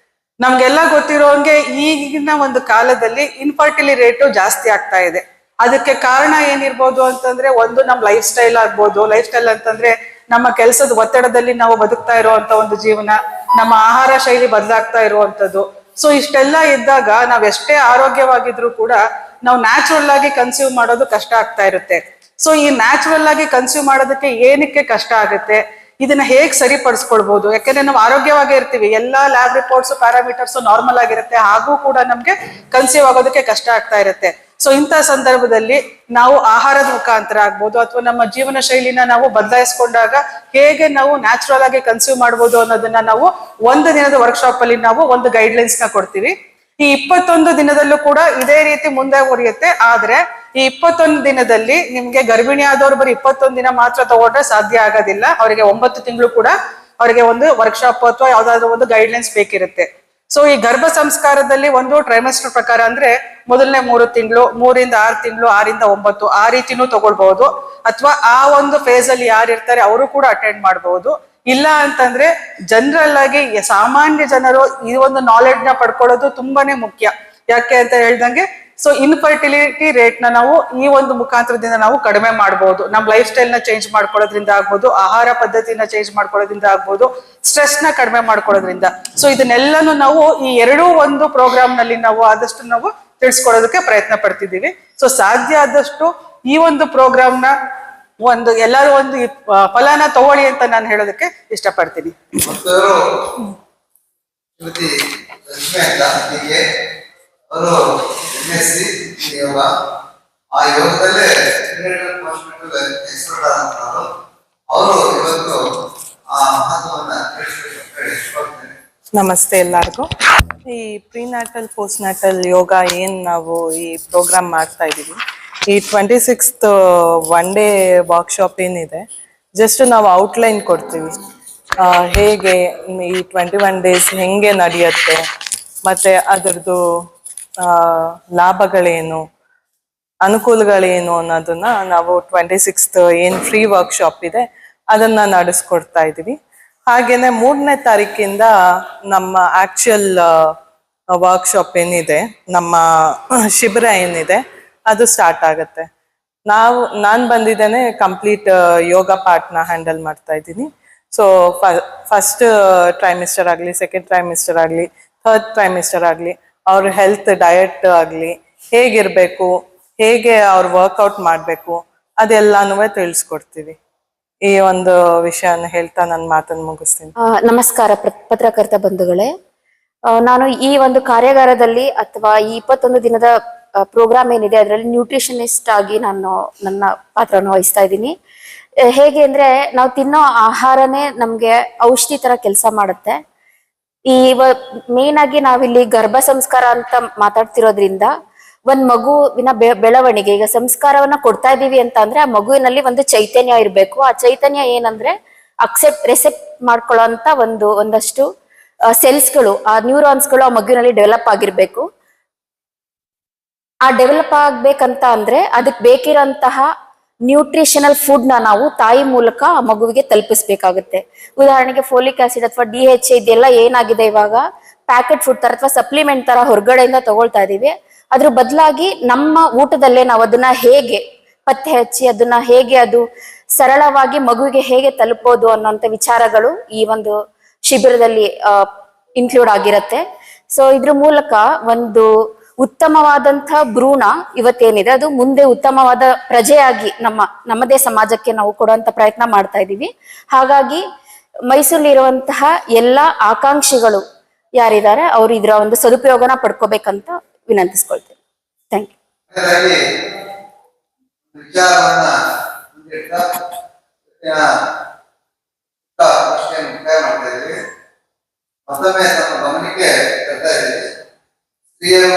ನಮ್ಗೆಲ್ಲ ಗೊತ್ತಿರೋ ಹಂಗೆ ಈಗಿನ ಒಂದು ಕಾಲದಲ್ಲಿ ಇನ್ಫರ್ಟಿಲಿಟಿ ರೇಟು ಜಾಸ್ತಿ ಆಗ್ತಾ ಇದೆ. ಅದಕ್ಕೆ ಕಾರಣ ಏನಿರ್ಬೋದು ಅಂತಂದ್ರೆ, ಒಂದು ನಮ್ ಲೈಫ್ ಸ್ಟೈಲ್ ಆಗ್ಬೋದು. ಲೈಫ್ ಸ್ಟೈಲ್ ಅಂತಂದ್ರೆ ನಮ್ಮ ಕೆಲಸದ ಒತ್ತಡದಲ್ಲಿ ನಾವು ಬದುಕ್ತಾ ಇರುವಂತ ಒಂದು ಜೀವನ, ನಮ್ಮ ಆಹಾರ ಶೈಲಿ ಬದಲಾಗ್ತಾ ಇರುವಂತದ್ದು. ಸೊ ಇಷ್ಟೆಲ್ಲ ಇದ್ದಾಗ ನಾವ್ ಎಷ್ಟೇ ಆರೋಗ್ಯವಾಗಿದ್ರು ಕೂಡ ನಾವು ನ್ಯಾಚುರಲ್ ಆಗಿ ಕನ್ಸ್ಯೂಮ್ ಮಾಡೋದು ಕಷ್ಟ ಆಗ್ತಾ ಇರುತ್ತೆ. ಸೊ ಈ ನ್ಯಾಚುರಲ್ ಆಗಿ ಕನ್ಸ್ಯೂಮ್ ಮಾಡೋದಕ್ಕೆ ಏನಕ್ಕೆ ಕಷ್ಟ ಆಗುತ್ತೆ, ಇದನ್ನ ಹೇಗ್ ಸರಿಪಡಿಸ್ಕೊಳ್ಬಹುದು? ಯಾಕಂದ್ರೆ ನಾವು ಆರೋಗ್ಯವಾಗೇ ಇರ್ತೀವಿ, ಎಲ್ಲಾ ಲ್ಯಾಬ್ ರಿಪೋರ್ಟ್ಸ್ ಪ್ಯಾರಾಮೀಟರ್ಸ್ ನಾರ್ಮಲ್ ಆಗಿರುತ್ತೆ, ಹಾಗೂ ಕೂಡ ನಮ್ಗೆ ಕನ್ಸ್ಯೂಮ್ ಆಗೋದಕ್ಕೆ ಕಷ್ಟ ಆಗ್ತಾ ಇರುತ್ತೆ. ಸೊ ಇಂಥ ಸಂದರ್ಭದಲ್ಲಿ ನಾವು ಆಹಾರದ ಮುಖಾಂತರ ಆಗ್ಬೋದು ಅಥವಾ ನಮ್ಮ ಜೀವನ ಶೈಲಿನ ನಾವು ಬದಲಾಯಿಸ್ಕೊಂಡಾಗ ಹೇಗೆ ನಾವು ನ್ಯಾಚುರಲ್ ಆಗಿ ಕನ್ಸ್ಯೂಮ್ ಮಾಡ್ಬೋದು ಅನ್ನೋದನ್ನ ನಾವು 1 ದಿನದ ವರ್ಕ್ಶಾಪ್ ಅಲ್ಲಿ ನಾವು ಒಂದು ಗೈಡ್ಲೈನ್ಸ್ ನ ಕೊಡ್ತೀವಿ. ಈ 21 ದಿನದಲ್ಲೂ ಕೂಡ ಇದೇ ರೀತಿ ಮುಂದೆ ಉಳಿಯುತ್ತೆ. ಆದ್ರೆ ಈ 21 ದಿನದಲ್ಲಿ ನಿಮ್ಗೆ ಗರ್ಭಿಣಿ ಆದವ್ರು ಬರೀ 21 ದಿನ ಮಾತ್ರ ತಗೊಂಡ್ರೆ ಸಾಧ್ಯ ಆಗೋದಿಲ್ಲ. ಅವರಿಗೆ 9 ತಿಂಗಳು ಕೂಡ ಅವರಿಗೆ ಒಂದು ವರ್ಕ್ಶಾಪ್ ಅಥವಾ ಯಾವ್ದಾದ್ರು ಒಂದು ಗೈಡ್ಲೈನ್ಸ್ ಬೇಕಿರುತ್ತೆ. ಸೊ ಈ ಗರ್ಭ ಸಂಸ್ಕಾರದಲ್ಲಿ ಒಂದು ಟ್ರೈಮೆಸ್ಟರ್ ಪ್ರಕಾರ ಅಂದ್ರೆ ಮೊದಲನೇ 3 ತಿಂಗಳು, 3 ರಿಂದ 6 ತಿಂಗಳು, 6 ರಿಂದ 9 ಆ ರೀತಿನೂ ತಗೊಳ್ಬಹುದು. ಅಥವಾ ಆ ಒಂದು ಫೇಸ್ ಅಲ್ಲಿ ಯಾರು ಇರ್ತಾರೆ ಅವರು ಕೂಡ ಅಟೆಂಡ್ ಮಾಡಬಹುದು. ಇಲ್ಲ ಅಂತಂದ್ರೆ ಜನರಲ್ ಆಗಿ ಸಾಮಾನ್ಯ ಜನರು ಈ ಒಂದು ನಾಲೆಡ್ಜ್ ನ ಪಡ್ಕೊಳ್ಳೋದು ತುಂಬಾನೇ ಮುಖ್ಯ. ಯಾಕೆ ಅಂತ ಹೇಳ್ದಂಗೆ, ಸೊ ಇನ್ಫರ್ಟಿಲಿಟಿ ರೇಟ್ ನ ನಾವು ಈ ಒಂದು ಮುಖಾಂತರದಿಂದ ನಾವು ಕಡಿಮೆ ಮಾಡಬಹುದು. ನಮ್ಮ ಲೈಫ್ ಸ್ಟೈಲ್ ನ ಚೇಂಜ್ ಮಾಡ್ಕೊಳ್ಳೋದ್ರಿಂದ ಆಗ್ಬೋದು, ಆಹಾರ ಪದ್ಧತಿನ ಚೇಂಜ್ ಮಾಡ್ಕೊಳ್ಳೋದ್ರಿಂದ ಆಗ್ಬೋದು, ಸ್ಟ್ರೆಸ್ ನ ಕಡಿಮೆ ಮಾಡ್ಕೊಳ್ಳೋದ್ರಿಂದ. ಸೊ ಇದನ್ನೆಲ್ಲಾನು ನಾವು ಈ ಎರಡೂ ಒಂದು ಪ್ರೋಗ್ರಾಮ್ ನಲ್ಲಿ ನಾವು ಆದಷ್ಟು ನಾವು ತಿಳಿಸ್ಕೊಡೋದಕ್ಕೆ ಪ್ರಯತ್ನ ಪಡ್ತಿದ್ದೀವಿ. ಸೊ ಸಾಧ್ಯ ಆದಷ್ಟು ಈ ಒಂದು ಪ್ರೋಗ್ರಾಮ್ ನ ಒಂದು ಎಲ್ಲರೂ ಒಂದು ಫಲನ ತಗೊಳ್ಳಿ ಅಂತ ನಾನು ಹೇಳೋದಕ್ಕೆ ಇಷ್ಟಪಡ್ತೀನಿ. ಶ್ರೀಮತಿ ಲಕ್ಷ್ಮಿ ಅಂತ ಹೀಗೆ ಅವರು MSc ಯೋಗ, ಆ ಯೋಗದಲ್ಲೇ ಎಕ್ಸ್ಪರ್ಟ್ ಆದಂತವರು. ಅವರು ಇವತ್ತು ಆ ಮಹತ್ವವನ್ನ ತಿಳಿಸ್ಕೊಡ್ತೇನೆ. ನಮಸ್ತೆ ಎಲ್ಲರಿಗೂ. ಈ ಪ್ರಿನ್ಯಾಟಲ್ ಪೋಸ್ಟ್ ನ್ಯಾಟಲ್ ಯೋಗ ಏನು ನಾವು ಈ ಪ್ರೋಗ್ರಾಮ್ ಮಾಡ್ತಾ ಇದ್ದೀವಿ, ಈ 26th ಒನ್ ಡೇ ವರ್ಕ್ಶಾಪ್ ಏನಿದೆ, ಜಸ್ಟ್ ನಾವು ಔಟ್ಲೈನ್ ಕೊಡ್ತೀವಿ. ಹೇಗೆ ಈ 21 days ಹೆಂಗೆ ನಡೆಯುತ್ತೆ, ಮತ್ತು ಅದರದ್ದು ಲಾಭಗಳೇನು, ಅನುಕೂಲಗಳೇನು ಅನ್ನೋದನ್ನ ನಾವು 26th ಏನು ಫ್ರೀ ವರ್ಕ್ಶಾಪ್ ಇದೆ ಅದನ್ನ ನಡೆಸ್ಕೊಡ್ತಾ ಇದ್ದೀವಿ. ಹಾಗೇನೆ 3ನೇ ತಾರೀಕಿಂದ ನಮ್ಮ ಆಕ್ಚುಯಲ್ ವರ್ಕ್ಶಾಪ್ ಏನಿದೆ, ನಮ್ಮ ಶಿಬಿರ ಏನಿದೆ ಅದು ಸ್ಟಾರ್ಟ್ ಆಗುತ್ತೆ. ನಾನು ಬಂದಿದ್ದೇನೆ ಕಂಪ್ಲೀಟ್ ಯೋಗ ಪಾರ್ಟ್ನ ಹ್ಯಾಂಡಲ್ ಮಾಡ್ತಾ ಇದ್ದೀನಿ. ಸೊ ಫಸ್ಟ್ ಟ್ರೈಮಿಸ್ಟರ್ ಆಗಲಿ, ಸೆಕೆಂಡ್ ಟ್ರೈಮಿಸ್ಟರ್ ಆಗಲಿ, ಥರ್ಡ್ ಟ್ರೈಮಿಸ್ಟರ್ ಆಗಲಿ, ಅವ್ರ ಹೆಲ್ತ್ ಡಯಟ್ ಆಗಲಿ, ಹೇಗಿರಬೇಕು, ಹೇಗೆ ಅವ್ರು ವರ್ಕೌಟ್ ಮಾಡಬೇಕು, ಅದೆಲ್ಲಾನು ತಿಳಿಸ್ಕೊಡ್ತೀವಿ. ಈ ಒಂದು ವಿಷಯನ ಹೇಳ್ತಾ ನನ್ನ ಮಾತನ್ನು ಮುಗಿಸ್ತೀನಿ. ನಮಸ್ಕಾರ ಪತ್ರಕರ್ತ ಬಂಧುಗಳೇ. ನಾನು ಈ ಒಂದು ಕಾರ್ಯಾಗಾರದಲ್ಲಿ ಅಥವಾ ಈ 21 ದಿನದ ಪ್ರೋಗ್ರಾಮ್ ಏನಿದೆ ಅದರಲ್ಲಿ ನ್ಯೂಟ್ರಿಷನಿಸ್ಟ್ ಆಗಿ ನಾನು ನನ್ನ ಪಾತ್ರವನ್ನು ವಹಿಸ್ತಾ ಇದ್ದೀನಿ. ಹೇಗೆ ಅಂದ್ರೆ, ನಾವು ತಿನ್ನೋ ಆಹಾರನೇ ನಮ್ಗೆ ಔಷಧಿ ತರ ಕೆಲಸ ಮಾಡುತ್ತೆ. ಈ ಮೇನ್ ಆಗಿ ನಾವಿಲ್ಲಿ ಗರ್ಭ ಸಂಸ್ಕಾರ ಅಂತ ಮಾತಾಡ್ತಿರೋದ್ರಿಂದ ಒಂದ್ ಮಗುವಿನ ಬೆಳವಣಿಗೆ, ಈಗ ಸಂಸ್ಕಾರವನ್ನ ಕೊಡ್ತಾ ಇದೀವಿ ಅಂತ ಅಂದ್ರೆ ಆ ಮಗುವಿನಲ್ಲಿ ಒಂದು ಚೈತನ್ಯ ಇರ್ಬೇಕು. ಆ ಚೈತನ್ಯ ಏನಂದ್ರೆ ರೆಸೆಪ್ಟ್ ಮಾಡ್ಕೊಳ್ಳೋಂತ ಒಂದಷ್ಟು ಸೆಲ್ಸ್ಗಳು, ಆ ನ್ಯೂರಾನ್ಸ್ಗಳು ಆ ಮಗುವಿನಲ್ಲಿ ಡೆವಲಪ್ ಆಗಿರ್ಬೇಕು. ಆ ಡೆವಲಪ್ ಆಗ್ಬೇಕಂತ ಅಂದ್ರೆ ಅದಕ್ಕೆ ಬೇಕಿರೋಂತಹ ನ್ಯೂಟ್ರಿಷನಲ್ ಫುಡ್ ನ ನಾವು ತಾಯಿ ಮೂಲಕ ಆ ಮಗುವಿಗೆ ತಲುಪಿಸ್ಬೇಕಾಗುತ್ತೆ. ಉದಾಹರಣೆಗೆ ಫೋಲಿಕ್ ಆಸಿಡ್ ಅಥವಾ DHA ಇದೆಲ್ಲ ಏನಾಗಿದೆ ಇವಾಗ ಪ್ಯಾಕೆಟ್ ಫುಡ್ ತರ ಅಥವಾ ಸಪ್ಲಿಮೆಂಟ್ ತರ ಹೊರಗಡೆಯಿಂದ ತಗೊಳ್ತಾ ಇದೀವಿ. ಅದ್ರ ಬದಲಾಗಿ ನಮ್ಮ ಊಟದಲ್ಲೇ ನಾವು ಅದನ್ನ ಹೇಗೆ ಪತ್ತೆ ಹಚ್ಚಿ ಅದನ್ನ ಹೇಗೆ ಅದು ಸರಳವಾಗಿ ಮಗುವಿಗೆ ಹೇಗೆ ತಲುಪೋದು ಅನ್ನೋಂಥ ವಿಚಾರಗಳು ಈ ಒಂದು ಶಿಬಿರದಲ್ಲಿ ಇನ್ಕ್ಲೂಡ್ ಆಗಿರತ್ತೆ. ಸೊ ಇದ್ರ ಮೂಲಕ ಒಂದು ಉತ್ತಮವಾದಂಥ ಭ್ರೂಣ ಇವತ್ತೇನಿದೆ ಅದು ಮುಂದೆ ಉತ್ತಮವಾದ ಪ್ರಜೆಯಾಗಿ ನಮ್ಮದೇ ಸಮಾಜಕ್ಕೆ ನಾವು ಕೊಡುವಂತ ಪ್ರಯತ್ನ ಮಾಡ್ತಾ ಇದ್ದೀವಿ. ಹಾಗಾಗಿ ಮೈಸೂರಿಲಿರುವಂತಹ ಎಲ್ಲ ಆಕಾಂಕ್ಷಿಗಳು ಯಾರಿದ್ದಾರೆ ಅವರು ಇದರ ಒಂದು ಸದುಪಯೋಗನ ಪಡ್ಕೋಬೇಕಂತ ವಿನಂತಿಸ್ಕೊಳ್ತೇನೆ. Thank you. ವಿಚಾರವನ್ನ ಮತ್ತೊಮ್ಮೆ ನಮ್ಮ ಗಮನಕ್ಕೆ ತರ್ತಾ ಇದ್ದೀವಿ. ಸ್ತ್ರೀಯರು,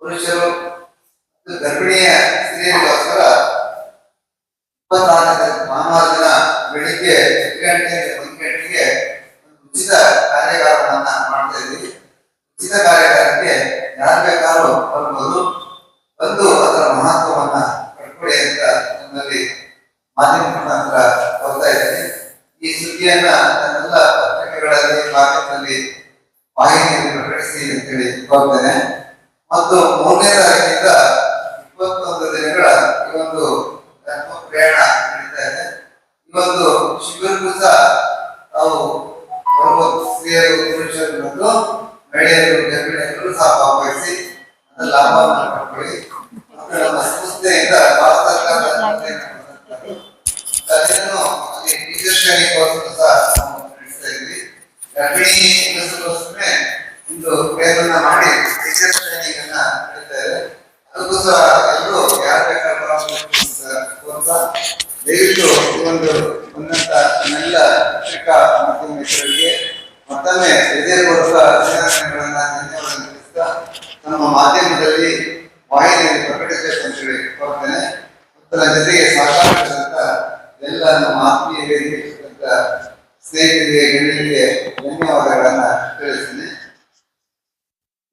ಪುರುಷರು ಮತ್ತು ಗರ್ಭಿಣಿಯ ಸ್ತ್ರೀಯರಿಗೋಸ್ಕರ 24 ಭಾನುವಾರ ದಿನ ಬೆಳಿಗ್ಗೆ 10 ಗಂಟೆಯಿಂದ 1 ಗಂಟೆಗೆ ಉಚಿತ ಕಾರ್ಯಾಗಾರವನ್ನ ಮಾಡ್ತಾ ಇದ್ದೀವಿ. ಉಚಿತ ಕಾರ್ಯಾಗಾರಕ್ಕೆ ಯಾರು ಬೇಕಾದ್ರೂ ಬರ್ಬೋದು. ಬಂದು ಅದರ ಮಹತ್ವವನ್ನ ಪಡ್ಕೊಳ್ಳಿ ಅಂತ ನನ್ನಲ್ಲಿ ಮಾಧ್ಯಮ ಮುಖಾಂತರ ಹೋಗ್ತಾ ಇದ್ದೀನಿ. ಈ ಸುದ್ದಿಯನ್ನ ನನ್ನೆಲ್ಲ ಪತ್ರಿಕೆಗಳಲ್ಲಿ, ಮಾಧ್ಯಮದಲ್ಲಿ, ವಾಹಿನಿಯಲ್ಲಿ ಪ್ರಕಟಿಸಿ ಅಂತೇಳಿ ಹೋಗ್ತೇನೆ. ಮತ್ತು 3ನೇ ತಾರೀಕಿನಿಂದ 21 ದಿನಗಳ ಈ ಒಂದು ಪ್ರಯಾಣ ನಡೀತಾ ಇದೆ. ಈ ಒಂದು ಶಿಬಿರಕ್ಕೂ ಸಹ ನಾವು ಸ್ತ್ರೀಯರು, ಪುರುಷರು ಮತ್ತು ಮಹಿಳೆಯರು, ಗರ್ಭಿಣಿಯರು ಸಹ ಭಾಗವಹಿಸಿ ಅದರ ಲಾಭವನ್ನು ಪಡ್ಕೊಳ್ಳಿ. ಮತ್ತು ನಮ್ಮ ಸಂಸ್ಥೆಯಿಂದ ಭಾರತ ಸರ್ಕಾರದ ಗರ್ಭಿಣಿ ಹೆಂಗಸರಿಗೋಸ್ಕರ ಒಂದು ಪ್ರಯತ್ನ ಮಾಡಿ ಟೀಚರ್ಸ್ ಟ್ರೈನಿಂಗ್ ಅನ್ನ ನೀಡ್ತಾರೆ. ಅದಕ್ಕೋಸ್ಕರ ಎಲ್ಲರೂ ಯಾರು ಬೇಕಾದ್ರೂ ದಯವಿಟ್ಟು ಈ ಒಂದು ಉನ್ನತ ನನ್ನೆಲ್ಲ ಪತ್ರಿಕಾ ಮಾಧ್ಯಮ ಮಿತ್ರರಿಗೆ ಮತ್ತೊಮ್ಮೆ ಹೃದಯಪೂರ್ವಕ ಅಭಿನಂದನೆಗಳನ್ನ ತಿಳಿಸ್ತಾ ನಮ್ಮ ಮಾಧ್ಯಮದಲ್ಲಿ ವಾಹಿನಿಯಲ್ಲಿ ಪ್ರಕಟಿಸಬೇಕು ಅಂತ ಹೇಳಿ ಕೋರ್ತೇನೆ. ಮತ್ತು ನನ್ನ ಜೊತೆಗೆ ಸಹಕರಿಸಿದಂತ ಎಲ್ಲ ನಮ್ಮ ಆತ್ಮೀಯರಿಗೆ, ಸ್ನೇಹಿತರಿಗೆ, ಗೆಳೆಯರಿಗೆ ಧನ್ಯವಾದಗಳನ್ನ ತಿಳಿಸ್ತೀನಿ.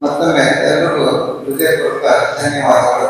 ಮತ್ತೊಮ್ಮೆ ಎಲ್ಲರಿಗೂ ಹೃದಯಪೂರ್ವಕ ಧನ್ಯವಾದಗಳು.